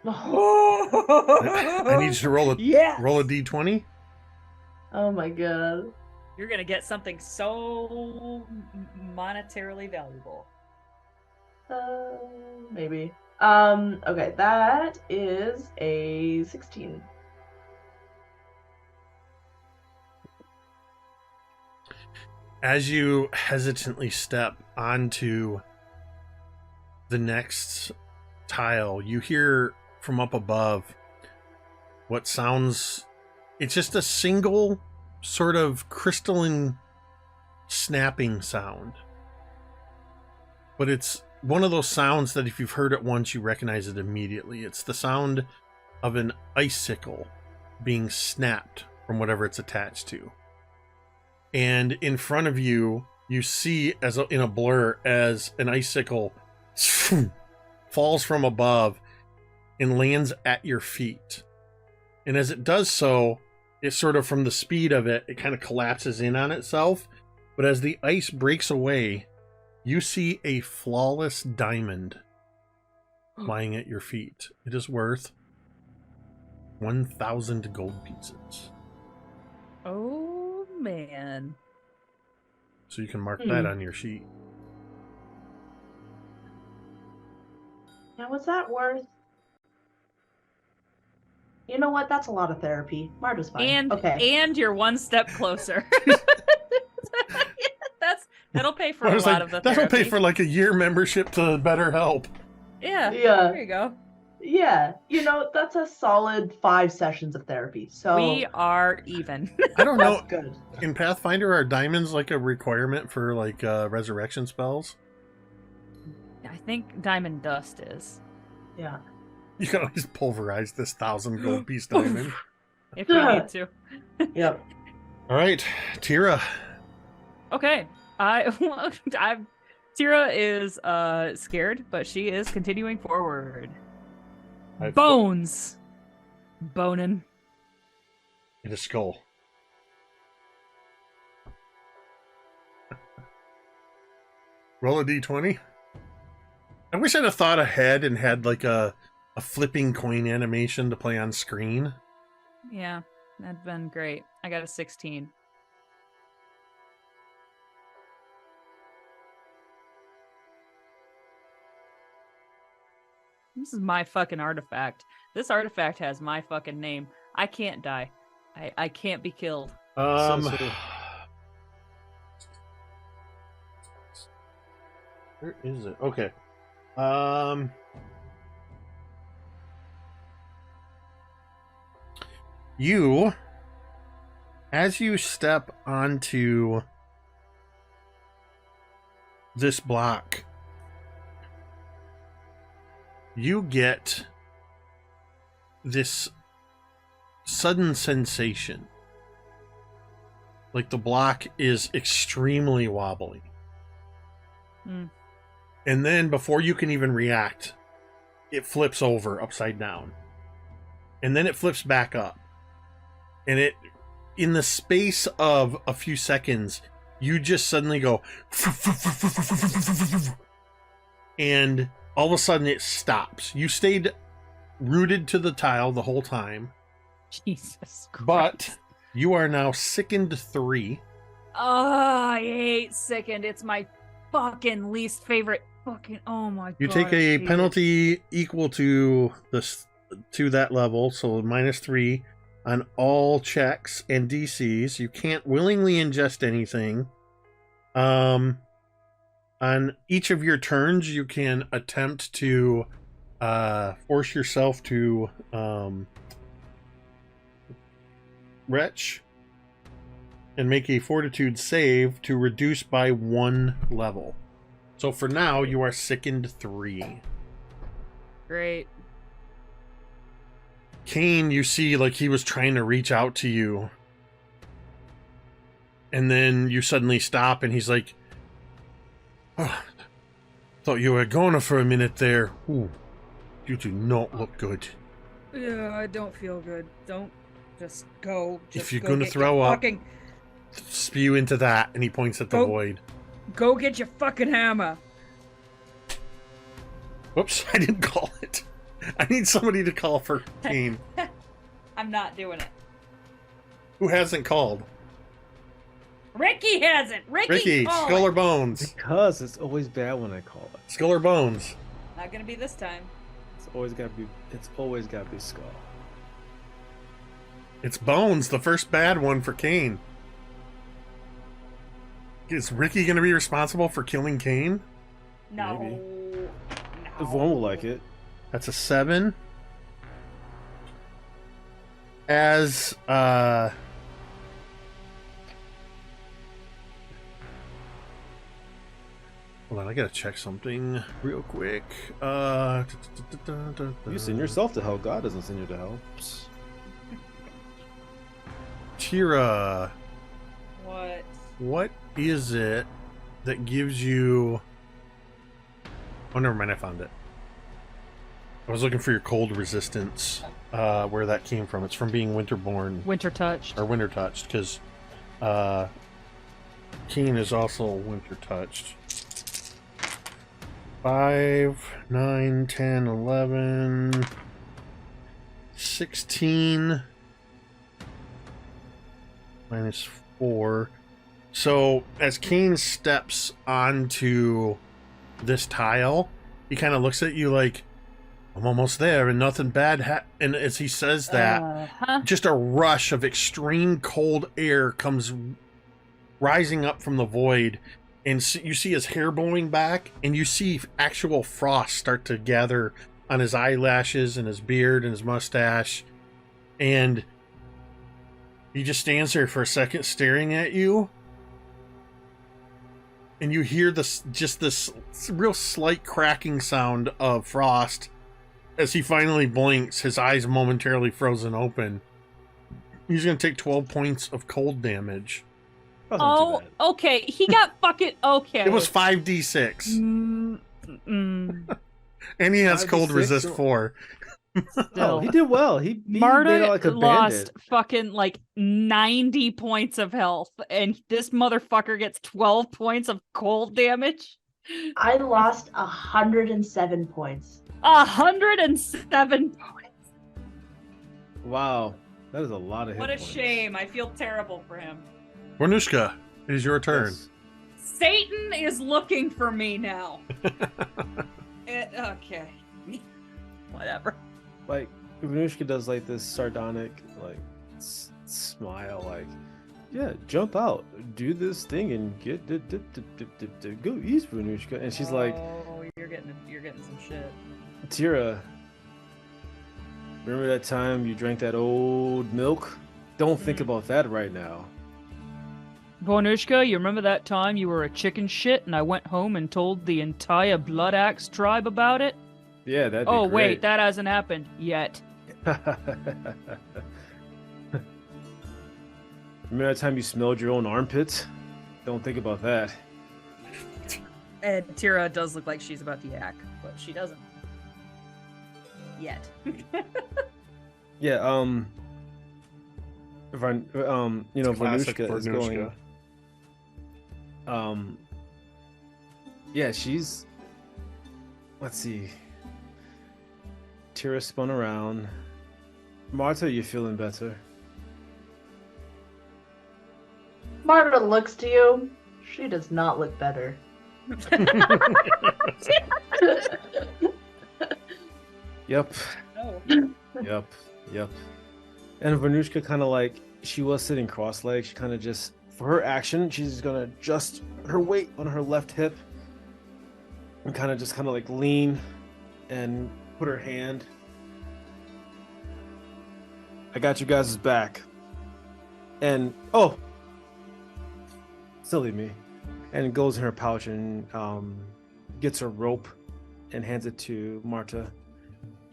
Oh. I need you to roll a Yes! roll a d20. Oh my god. You're gonna get something so monetarily valuable. Maybe. Okay, that is a 16. As you hesitantly step onto the next tile, you hear from up above what sounds... It's just a single sort of crystalline snapping sound. But it's one of those sounds that if you've heard it once, you recognize it immediately. It's the sound of an icicle being snapped from whatever it's attached to. And in front of you, you see in a blur as an icicle falls from above and lands at your feet. And as it does so, it sort of, from the speed of it, it kind of collapses in on itself. But as the ice breaks away, you see a flawless diamond lying at your feet. It is worth 1,000 gold pieces. Oh, man. So you can mark that on your sheet. Now, was that worth? You know what? That's a lot of therapy. Marta's fine. And you're one step closer. That'll pay for a lot of the therapy. That'll pay for like a year membership to BetterHelp. Yeah. There you go. Yeah, that's a solid 5 sessions of therapy. So we are even. I don't know. That's good. In Pathfinder, are diamonds like a requirement for like resurrection spells? I think diamond dust is. Yeah. You can always pulverize this 1,000 gold piece diamond. If you need to. Yep. All right, Teera. Okay. Teera is scared, but she is continuing forward. Bones! Bonin. And a skull. Roll a d20. I wish I'd have thought ahead and had like a flipping coin animation to play on screen. Yeah, that'd been great. I got a 16. This is my fucking artifact. This artifact has my fucking name. I can't die. I can't be killed. Where is it? Okay. You, as you step onto this block, you get this sudden sensation. Like the block is extremely wobbly. And then before you can even react, it flips over upside down. And then it flips back up. And it, in the space of a few seconds, you just suddenly go, and all of a sudden it stops. You stayed rooted to the tile the whole time. Jesus Christ. But you are now sickened 3. Oh, I hate sickened. It's my fucking least favorite fucking, oh my god. You take a penalty equal to that level, so -3, on all checks and DCs. You can't willingly ingest anything. On each of your turns, you can attempt to force yourself to retch and make a fortitude save to reduce by 1 level. So for now, you are sickened 3. Great. Kane, you see like he was trying to reach out to you. And then you suddenly stop and he's like, oh, thought you were gone for a minute there. Ooh, you do not look good. Yeah, I don't feel good. Don't just go. Just if you're go going to get throw your up, fucking... spew into that. And he points at the Go- void. Go get your fucking hammer. Whoops, I didn't call it. I need somebody to call for Kane. I'm not doing it. Who hasn't called? Ricky hasn't. Ricky, call Skull it. or Bones? Because it's always bad when I call it. Skull or Bones? Not gonna be this time. It's always gotta be Skull. It's Bones, the first bad one for Kane. Is Ricky going to be responsible for killing Kane? No. Maybe. No. Vaughn will like it. That's a 7. As, hold on, I gotta check something real quick. You send yourself to hell. God doesn't send you to hell. Teera, What? what is it that gives you... Oh, never mind, I found it. I was looking for your cold resistance, where that came from. It's from being winterborn, Winter touched. or winter touched, because Keen is also winter touched. 5, 9, 10, 11, 16, minus 4. So as Kane steps onto this tile, he kind of looks at you like, I'm almost there and nothing bad and as he says that, just a rush of extreme cold air comes rising up from the void, and you see his hair blowing back, and you see actual frost start to gather on his eyelashes and his beard and his mustache, and he just stands there for a second staring at you, and you hear this real slight cracking sound of frost. As he finally blinks, his eyes momentarily frozen open. He's going to take 12 points of cold damage. Oh, okay. He got fucking... Okay. It was 5d6. And he has 5d6 cold resist or- 4. Oh, he did well. He Marda made it like a lost bandit. fucking like 90 points of health, and this motherfucker gets 12 points of cold damage. I lost 107 points. 107 points. Wow, that is a lot of hit What a points. shame. I feel terrible for him. Vornush'ka, it is your turn. Yes. Satan is looking for me now. Okay. Whatever. Like Vornush'ka does like this sardonic like smile, like, yeah, jump out, do this thing, and get go east, Vornush'ka. And she's like, oh, you're getting some shit. Teera, remember that time you drank that old milk? Don't think about that right now. Vornush'ka, you remember that time you were a chicken shit and I went home and told the entire Blood Axe tribe about it? Yeah, that'd be Oh, great. wait, that hasn't happened yet. Remember that time you smelled your own armpits? Don't think about that. And Teera does look like she's about to yak, but she doesn't. Yet. Yeah, Classic Vornush'ka is Vornush'ka. going. Yeah, she's. Let's see. Teera spun around. Marta, you feeling better? Marda looks to you. She does not look better. Yep. No. Yep. And Vornush'ka kind of like, she was sitting cross-legged. She kind of just, for her action, she's going to adjust her weight on her left hip and kind of like lean and put her hand. I got you guys' back. And, oh, silly me. And goes in her pouch and gets a rope and hands it to Marta.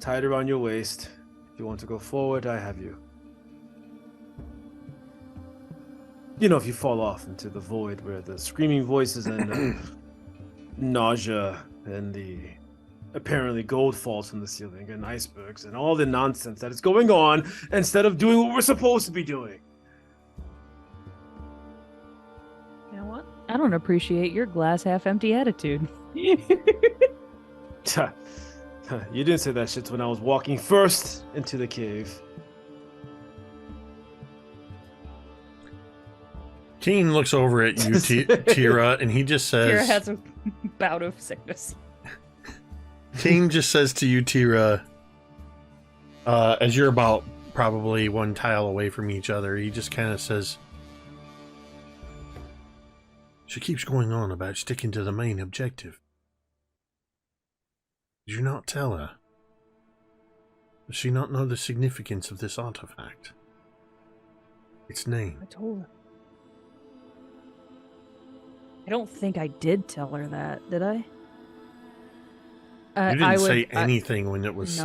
Tie it around your waist. If you want to go forward, I have you. You know, if you fall off into the void where the screaming voices and the nausea and the apparently gold falls from the ceiling and icebergs and all the nonsense that is going on instead of doing what we're supposed to be doing. You know what? I don't appreciate your glass half empty attitude. You didn't say that shit when I was walking first into the cave. Keen looks over at you, Teera, and he just says... Teera has a bout of sickness. Keen just says to you, Teera, as you're about probably one tile away from each other, he just kind of says, she keeps going on about sticking to the main objective. Did you not tell her? Does she not know the significance of this artifact? Its name. I told her. I don't think I did tell her that, did I? You didn't say anything when it was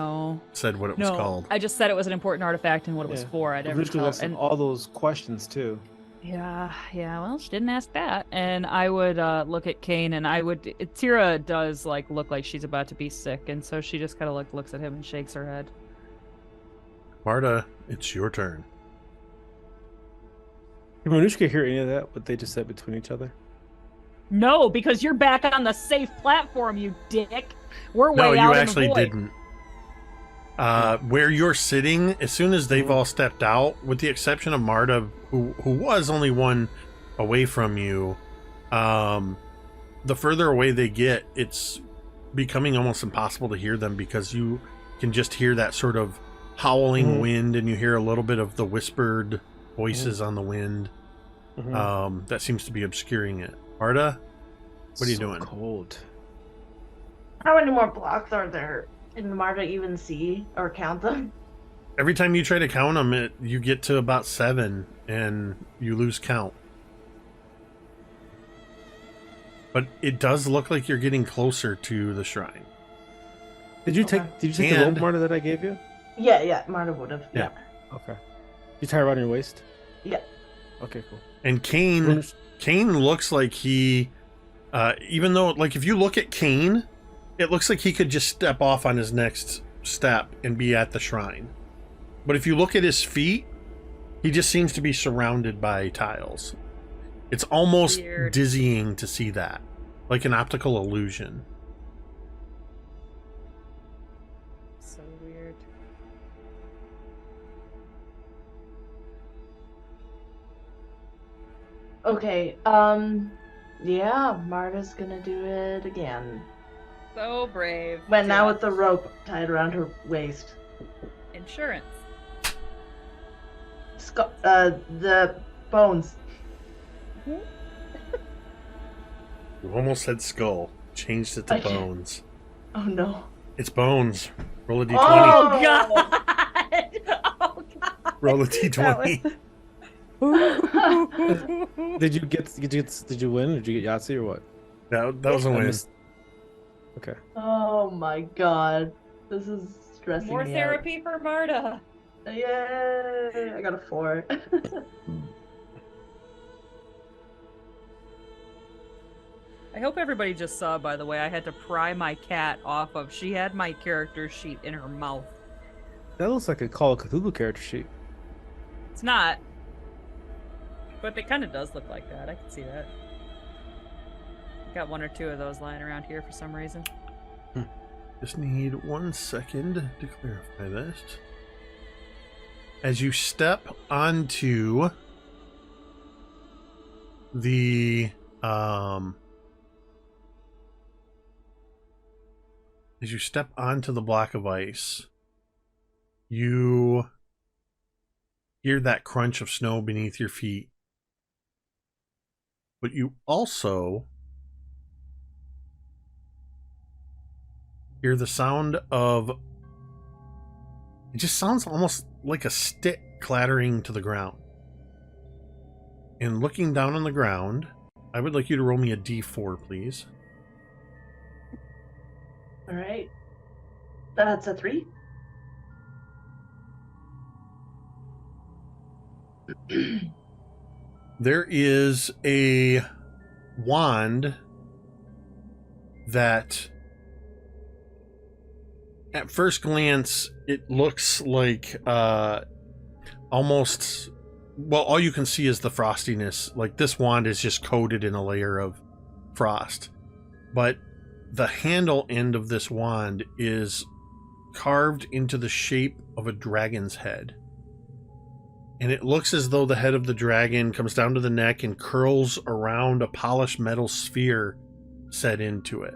said what it was called. I just said it was an important artifact and what it was for. I never told. And all those questions too. Yeah. Well, she didn't ask that, and I would look at Kane, and I would. Teera does like look like she's about to be sick, and so she just kind of like looks at him and shakes her head. Marda, it's your turn. Did Vornush'ka hear any of that? What they just said between each other? No, because you're back on the safe platform, you dick. We're way out in the void. No, you actually didn't. Where you're sitting, as soon as they've all stepped out, with the exception of Marda, who was only one away from you, the further away they get, it's becoming almost impossible to hear them because you can just hear that sort of howling wind, and you hear a little bit of the whispered voices on the wind. That seems to be obscuring it. Marda, what are you doing? Cold. How many more blocks are there? Can Marta even see or count them? Every time you try to count them, you get to about 7 and you lose count. But it does look like you're getting closer to the shrine. Did you take the rope, Marta, that I gave you? Yeah, Marta would have. Yeah. Okay. You tie it around your waist? Yeah. Okay, cool. And Kane looks like he, even though, like, if you look at Kane, it looks like he could just step off on his next step and be at the shrine. But if you look at his feet, he just seems to be surrounded by tiles. It's almost dizzying to see that, like an optical illusion. So weird. Okay, yeah, Marta's gonna do it again. So brave. But now with the rope tied around her waist. Insurance. The bones. You almost said skull. Changed it to bones. Oh no. It's bones. Roll a d20. Oh god! Oh god! Roll a d20. Did you win? Did you get Yahtzee or what? That was a win. Okay. Oh my god. This is stressing More me therapy for Marta. Yay! I got a 4. I hope everybody just saw, by the way, I had to pry my cat off of. She had my character sheet in her mouth. That looks like a Call of Cthulhu character sheet. It's not. But it kind of does look like that. I can see that. Got 1 or 2 of those lying around here for some reason. Just need 1 second to clarify this. As you step onto the block of ice, you hear that crunch of snow beneath your feet. But you also hear the sound of... It just sounds almost like a stick clattering to the ground. And looking down on the ground, I would like you to roll me a d4, please. All right. That's a 3. There is a wand that, at first glance, it looks like almost... Well, all you can see is the frostiness. Like, this wand is just coated in a layer of frost. But the handle end of this wand is carved into the shape of a dragon's head. And it looks as though the head of the dragon comes down to the neck and curls around a polished metal sphere set into it.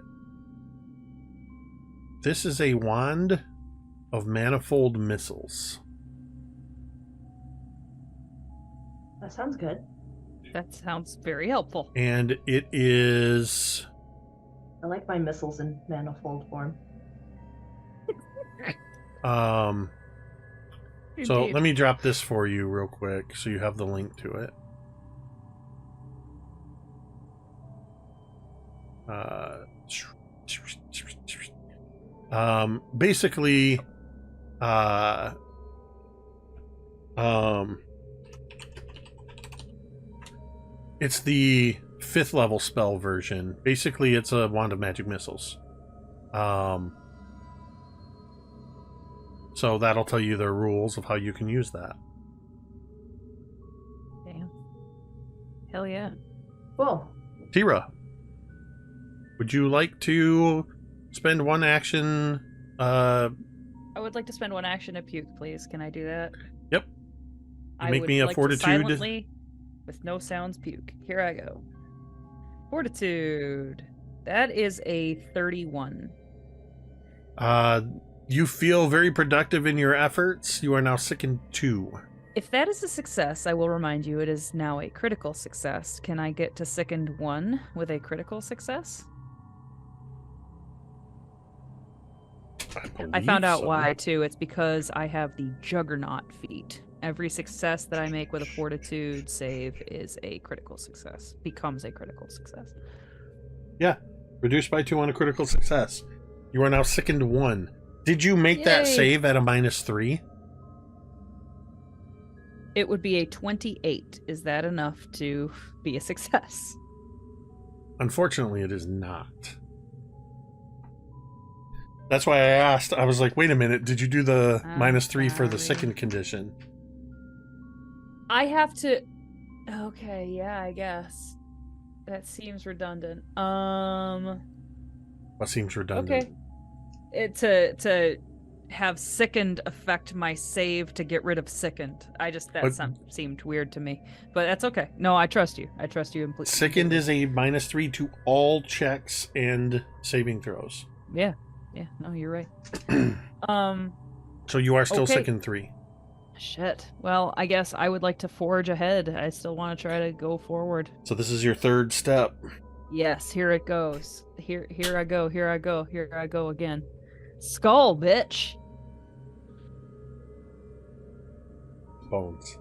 This is a wand of manifold missiles. That sounds good. That sounds very helpful. And it is... I like my missiles in manifold form. So Indeed. let me drop this for you real quick so you have the link to it. Basically, it's the 5th level spell version. Basically, it's a wand of magic missiles. So that'll tell you the rules of how you can use that. Damn. Hell yeah. Cool. Teera, would you like to spend one action? I would like to spend one action to puke, please. Can I do that? Yep. I Make would me a like fortitude. To silently, with no sounds, puke. Here I go. Fortitude. That is a 31. You feel very productive in your efforts. You are now sickened 2. If that is a success, I will remind you it is now a critical success. Can I get to sickened 1 with a critical success? I found out why, too. It's because I have the Juggernaut feat. Every success that I make with a fortitude save is a critical success. Becomes a critical success. Yeah. Reduced by 2 on a critical success. You are now sickened 1. Did you make that Yay. save at a -3? It would be a 28. Is that enough to be a success? Unfortunately, it is not. That's why I asked. I was like, wait a minute. Did you do the -3 for the sorry. sickened condition? I have to... Okay, yeah, I guess. That seems redundant. What seems redundant? Okay. To have sickened affect my save to get rid of sickened. Seemed weird to me. But that's okay. No, I trust you. I trust you completely. Sickened is a -3 to all checks and saving throws. Yeah. Yeah, no, you're right. So you are still Okay. sickened 3. Shit. Well, I guess I would like to forge ahead. I still want to try to go forward. So this is your 3rd step. Yes, here it goes. Here I go, here I go, here I go again. Skull, bitch! Bones.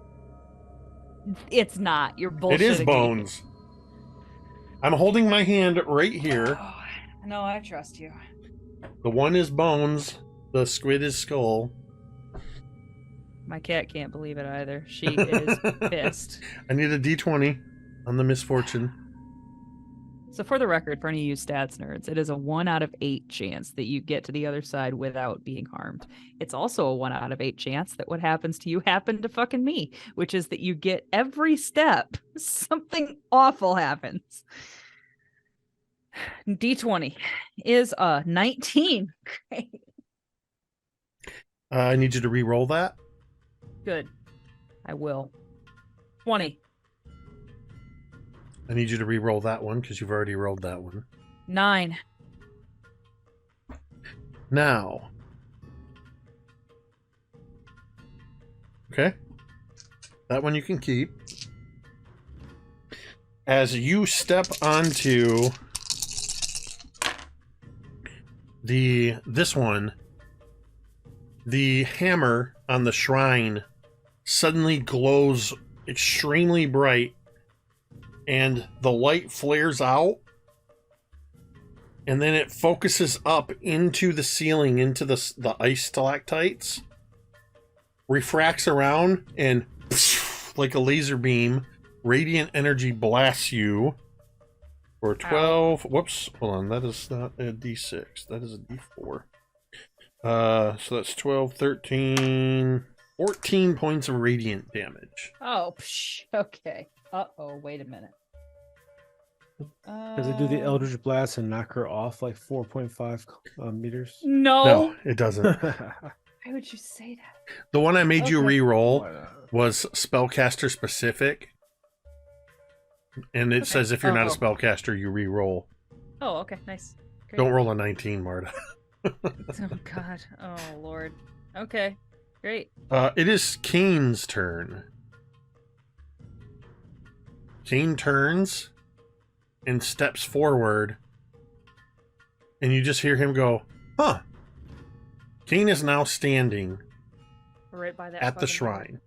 It's not. You're bullshitting It is me. bones. I'm holding my hand right here. Oh, no, I trust you. The one is bones. The squid is skull. My cat can't believe it either. She is pissed. I need a d20 on the misfortune. So for the record, for any of you stats nerds, it is a 1 out of 8 chance that you get to the other side without being harmed. It's also a 1 out of 8 chance that what happens to you happened to fucking me, which is that you get every step, something awful happens. D20 is a 19. Great. I need you to re-roll that. Good. I will. 20. I need you to re-roll that one because you've already rolled that one. 9. Now. Okay. That one you can keep. As you step onto this one, the hammer on the shrine suddenly glows extremely bright, and the light flares out, and then it focuses up into the ceiling, into the ice stalactites, refracts around, and like a laser beam, radiant energy blasts you for 12. Whoops, hold on, that is not a d6, that is a d4. So that's 12, 13, 14 points of radiant damage. Oh, okay. Uh-oh, wait a minute. Does it do the Eldritch Blast and knock her off like 4.5 meters? No, it doesn't. Why would you say that? The one I made you Okay. re-roll was spellcaster specific, and it says if you're not a spellcaster, you re-roll. Oh, okay, nice. Great. Don't roll a 19, Marda. Oh, God. Oh, Lord. Okay, great. It is Kane's turn. Kane turns and steps forward, and you just hear him go, huh. Kane is now standing Right by that at the fucking shrine.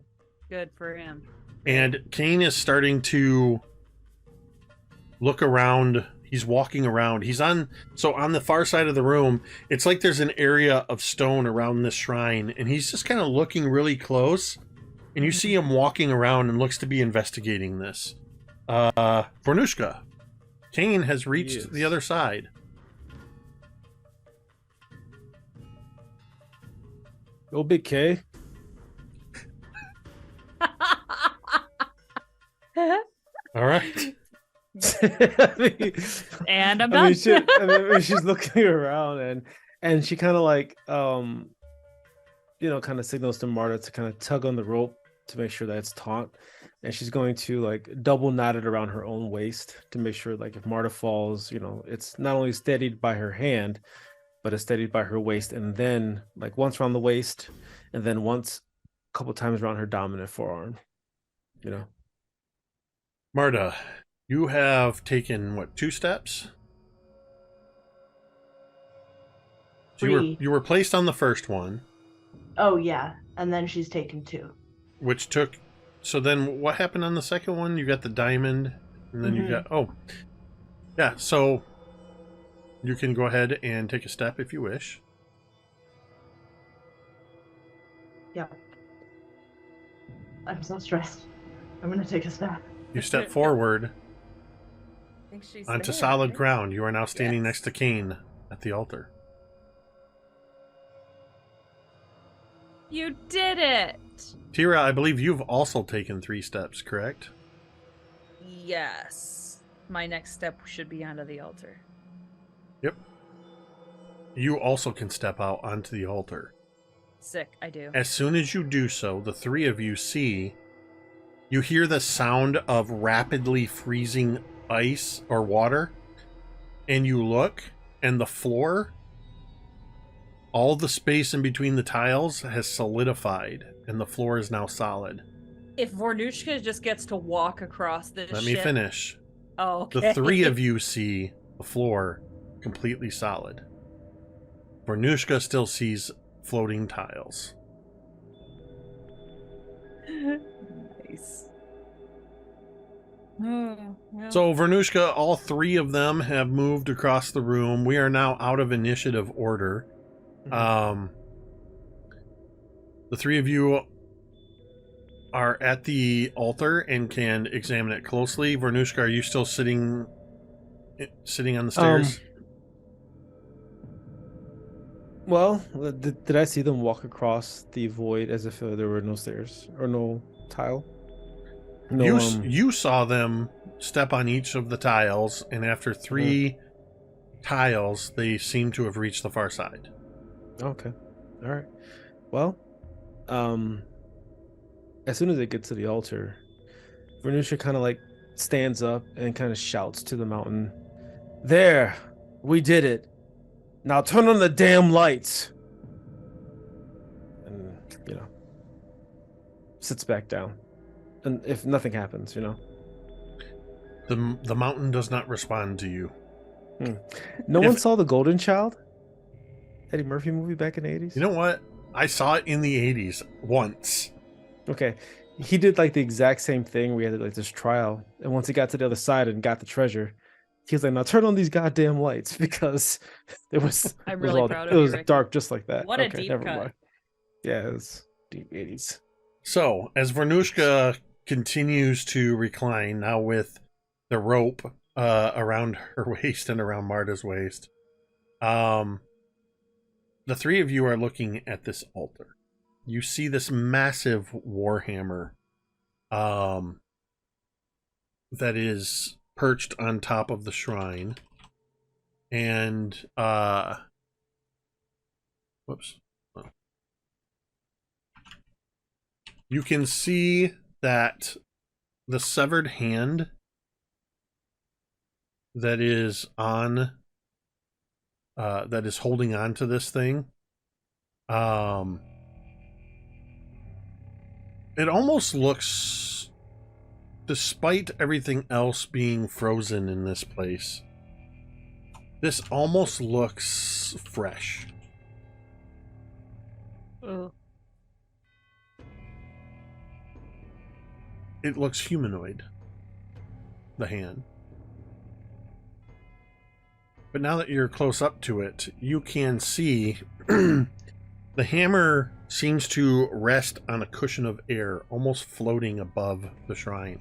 Good for him. And Kane is starting to look around. He's walking around. He's on the far side of the room. It's like there's an area of stone around this shrine, and he's just kind of looking really close. And you see him walking around and looks to be investigating this. Vornush'ka. Kane has reached the other side. Go Big K. All right. And I'm done. She's looking around and she kind of like kind of signals to Marda to kind of tug on the rope to make sure that it's taut, and she's going to like double knot it around her own waist to make sure like if Marda falls, it's not only steadied by her hand, but it's steadied by her waist, and then like once around the waist, and then once a couple times around her dominant forearm. Marda, you have taken, 2 steps? Three. You were placed on the first one. Oh, yeah. And then she's taken 2. Which took... So then what happened on the second one? You got the diamond, and then you got... Oh. Yeah, so you can go ahead and take a step if you wish. Yep. I'm so stressed. I'm going to take a step. You step forward I think she's onto there, solid right? ground. You are now standing Yes. next to Kane at the altar. You did it! Teera, I believe you've also taken 3 steps, correct? Yes. My next step should be onto the altar. Yep. You also can step out onto the altar. Sick, I do. As soon as you do so, the 3 of you you hear the sound of rapidly freezing ice or water, and you look, and the floor, all the space in between the tiles has solidified, and the floor is now solid. If Vornush'ka just gets to walk across this Let me finish. Oh, okay. The 3 of you see the floor completely solid. Vornush'ka still sees floating tiles. Nice. Oh, well. So, Vornush'ka, all 3 of them have moved across the room. We are now out of initiative order. The 3 of you are at the altar and can examine it closely. Vornush'ka, are you still sitting on the stairs? Well, did I see them walk across the void as if there were no stairs or no tile? No, you saw them step on each of the tiles, and after 3 tiles, they seem to have reached the far side. Okay. All right. Well, as soon as they get to the altar, Vornush'ka kind of like stands up and kind of shouts to the mountain, "There, we did it. Now turn on the damn lights." And, sits back down. and if nothing happens, The mountain does not respond to you. No one saw The Golden Child? Eddie Murphy movie back in the 80s? You know what? I saw it in the 80s once. Okay. He did like the exact same thing. We had like this trial, and once he got to the other side and got the treasure, he was like, "Now turn on these goddamn lights," because it was. I'm it was really all- proud It of you, was Ricky. dark, just like that. What a Okay, deep never cut. mind. Yeah, it was deep 80s. So, as Vornush'ka continues to recline, now with the rope around her waist and around Marda's waist, the three of you are looking at this altar. You see this massive warhammer that is perched on top of the shrine. And, whoops. You can see that the severed hand that is on, that is holding on to this thing, it almost looks, despite everything else being frozen in this place, this almost looks fresh. Ugh. It looks humanoid, the hand. But now that you're close up to it, you can see the hammer seems to rest on a cushion of air, almost floating above the shrine.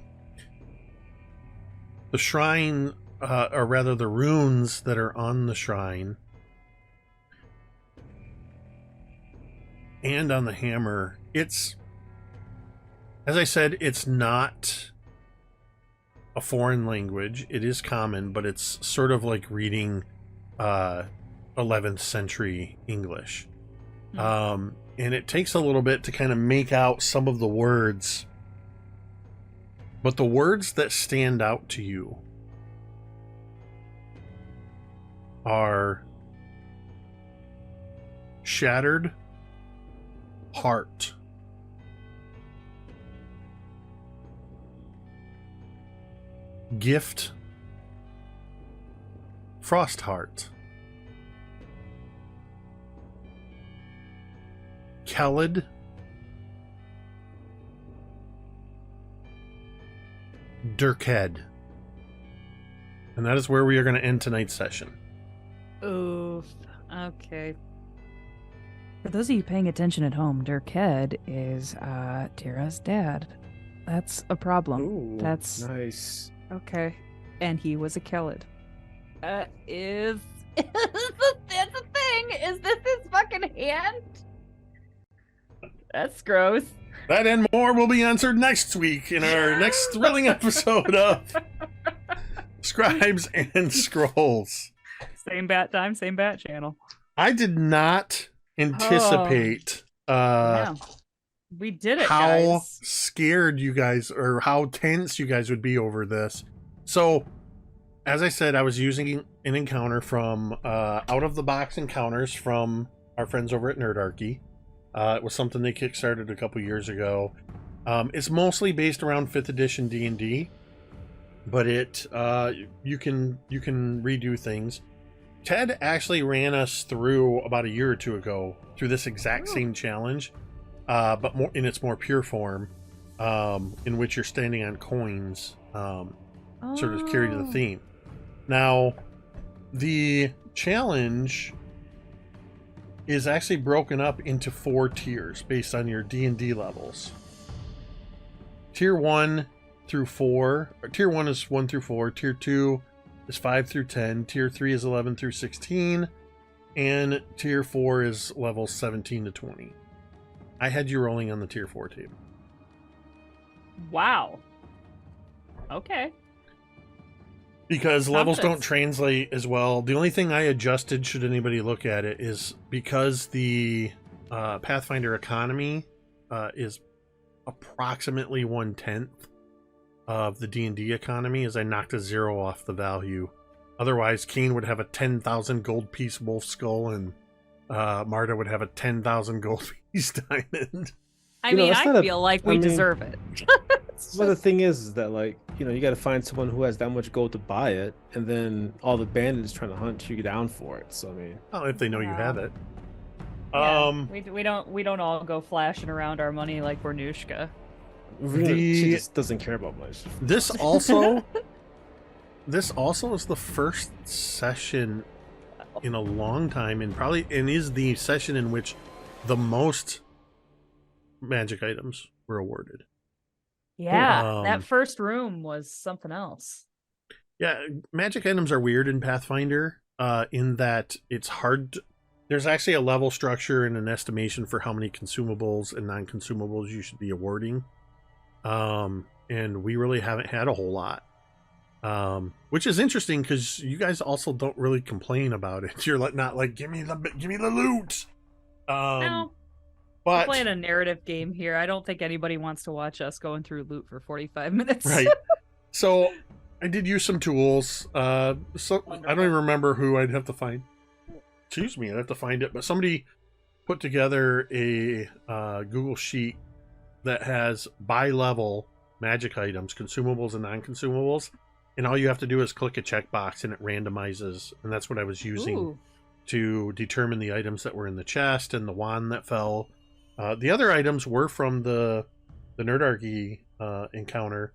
The shrine, or rather the runes that are on the shrine and on the hammer, it's, as I said, it's not a foreign language. It is common, but it's sort of like reading 11th century English. And it takes a little bit to kind of make out some of the words. But the words that stand out to you are shattered heart, gift, Frostheart, Khaled, Dirkhead. And that is where we are going to end tonight's session. Oof. Okay. For those of you paying attention at home, Dirkhead is Teera's dad. That's a problem. Ooh, That's nice. Okay. and he was a Kelid. Is that's a thing? Is this his fucking hand? That's gross. That and more will be answered next week in our next thrilling episode of Scribes and Scrolls. Same bat time, same bat channel. I did not anticipate Yeah. We did it, how guys. scared you guys, or how tense you guys would be over this. So, as I said, I was using an encounter from out of the box encounters from our friends over at Nerdarchy. It was something they kickstarted a couple years ago. It's mostly based around 5th edition D&D, but it you can redo things. Ted actually ran us through about a year or two ago through this exact same challenge, but more in its more pure form, in which you're standing on coins, sort of carry to the theme. Now, the challenge is actually broken up into 4 tiers based on your D&D levels. Tier 1 through 4, or Tier 1 is 1 through 4, Tier 2 is 5 through 10, Tier 3 is 11 through 16, and Tier 4 is levels 17 to 20. I had you rolling on the Tier 4 table. Wow. Okay. Because levels don't Confidence. translate as well. The only thing I adjusted, should anybody look at it, is because the Pathfinder economy is approximately 1/10 of the D&D economy, as I knocked a 0 off the value. Otherwise, Kane would have a 10,000 gold piece wolf skull, and Marda would have a 10,000 gold piece diamond. I You know, mean, it's I not a- feel like I we mean- deserve it. Well, the thing is that, like, you got to find someone who has that much gold to buy it, and then all the bandits trying to hunt you down for it. So I mean, Oh, if they know you have it. Yeah, we don't all go flashing around our money like Vornush'ka. she just doesn't care about much. This also is the first session in a long time, and is the session in which the most magic items were awarded. Yeah, that first room was something else. Yeah, magic items are weird in Pathfinder, in that it's hard there's actually a level structure and an estimation for how many consumables and non-consumables you should be awarding. And we really haven't had a whole lot. Which is interesting because you guys also don't really complain about it. You're not like, give me the loot. No. But We're playing a narrative game here. I don't think anybody wants to watch us going through loot for 45 minutes. Right. So I did use some tools. So I don't even remember who I'd have to find. Excuse me, I'd have to find it. But somebody put together a Google sheet that has by level magic items, consumables and non-consumables. And all you have to do is click a checkbox and it randomizes. And that's what I was using to determine the items that were in the chest and the wand that fell. The other items were from the Nerdarchy encounter.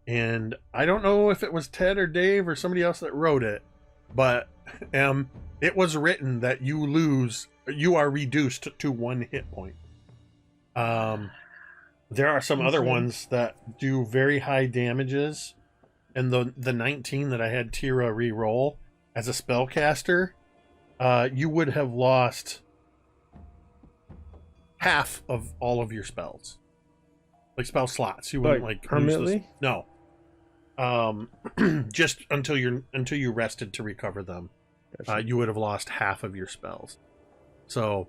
And I don't know if it was Ted or Dave or somebody else that wrote it, but it was written that you are reduced to 1 hit point. There are some other ones that do very high damages, and the 19 that I had Teera re-roll as a spellcaster, you would have lost half of all of your spells, like spell slots. You wouldn't like permanently. No, just until you rested to recover them. You would have lost half of your spells. So,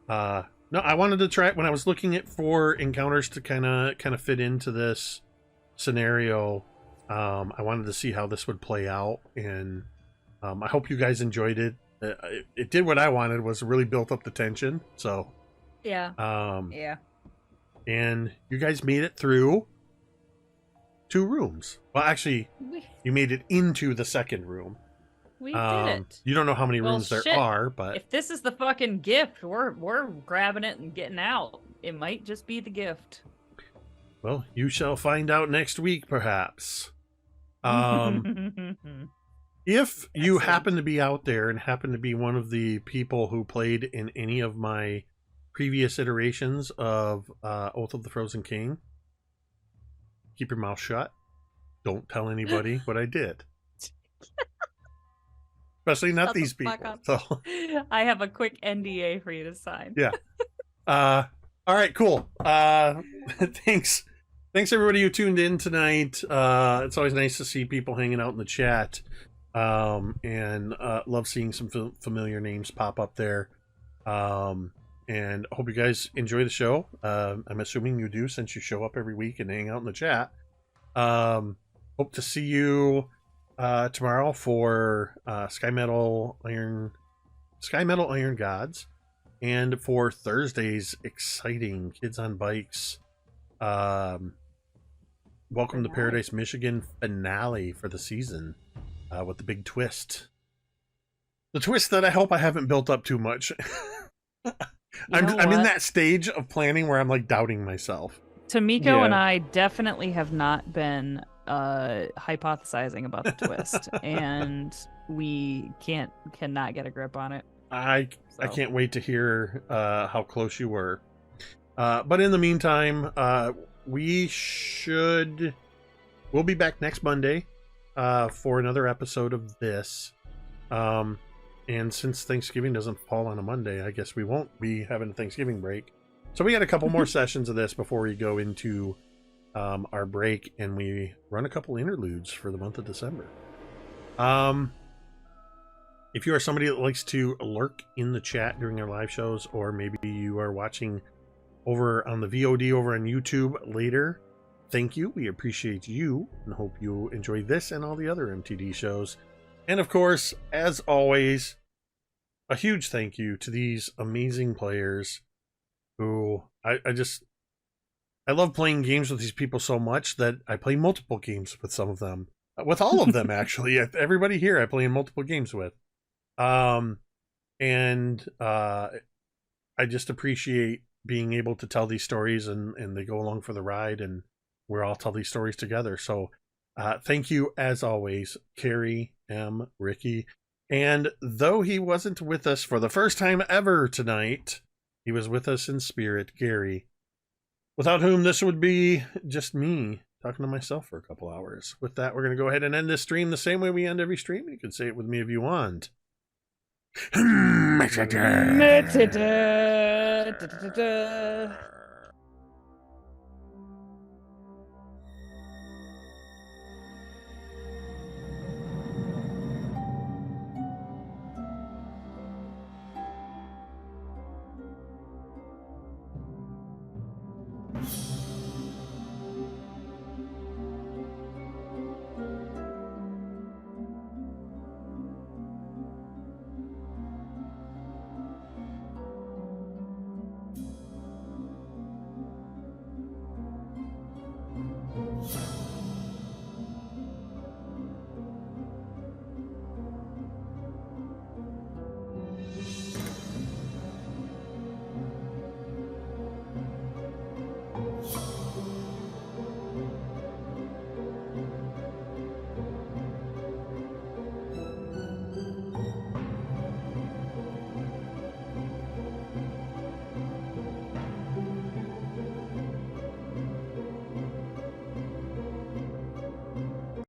no, I wanted to try it when I was looking at for encounters to kind of fit into this scenario. I wanted to see how this would play out, and I hope you guys enjoyed it. It did what I wanted, was really built up the tension. So, yeah, and you guys made it through 2 rooms. Well, actually, you made it into the second room. We did it. You don't know how many rooms there are, but if this is the fucking gift, we're grabbing it and getting out. It might just be the gift. Well, you shall find out next week, perhaps. If you happen to be out there and happen to be one of the people who played in any of my previous iterations of Oath of the Frozen King, keep your mouth shut. Don't tell anybody what I did. Especially not these people. So I have a quick NDA for you to sign. Yeah. All right, cool. Thanks everybody who tuned in tonight. It's always nice to see people hanging out in the chat. And love seeing some familiar names pop up there. And hope you guys enjoy the show. I'm assuming you do, since you show up every week and hang out in the chat. Hope to see you tomorrow for Sky Metal Iron Gods, and for Thursday's exciting Kids on Bikes Welcome to Paradise, Michigan finale for the season, with the big twist. The twist that I hope I haven't built up too much. I'm in that stage of planning where I'm like doubting myself. Tamiko and I definitely have not been hypothesizing about the twist, and we cannot get a grip on it. I can't wait to hear how close you were. But in the meantime, we'll be back next Monday for another episode of this. And since Thanksgiving doesn't fall on a Monday, I guess we won't be having a Thanksgiving break. So we got a couple more sessions of this before we go into our break, and we run a couple interludes for the month of December. If you are somebody that likes to lurk in the chat during our live shows, or maybe you are watching over on the VOD over on YouTube later, thank you. We appreciate you and hope you enjoy this and all the other MTD shows. And of course, as always, a huge thank you to these amazing players who I I love playing games with these people so much that I play multiple games with some of them. With all of them, actually. Everybody here I play in multiple games with. And I just appreciate being able to tell these stories, and they go along for the ride, and we're all tell these stories together. So thank you, as always, Cari, Ricky. And though he wasn't with us for the first time ever tonight, he was with us in spirit, Gary, without whom this would be just me talking to myself for a couple hours. With that, we're going to go ahead and end this stream the same way we end every stream. You can say it with me if you want. Mizya.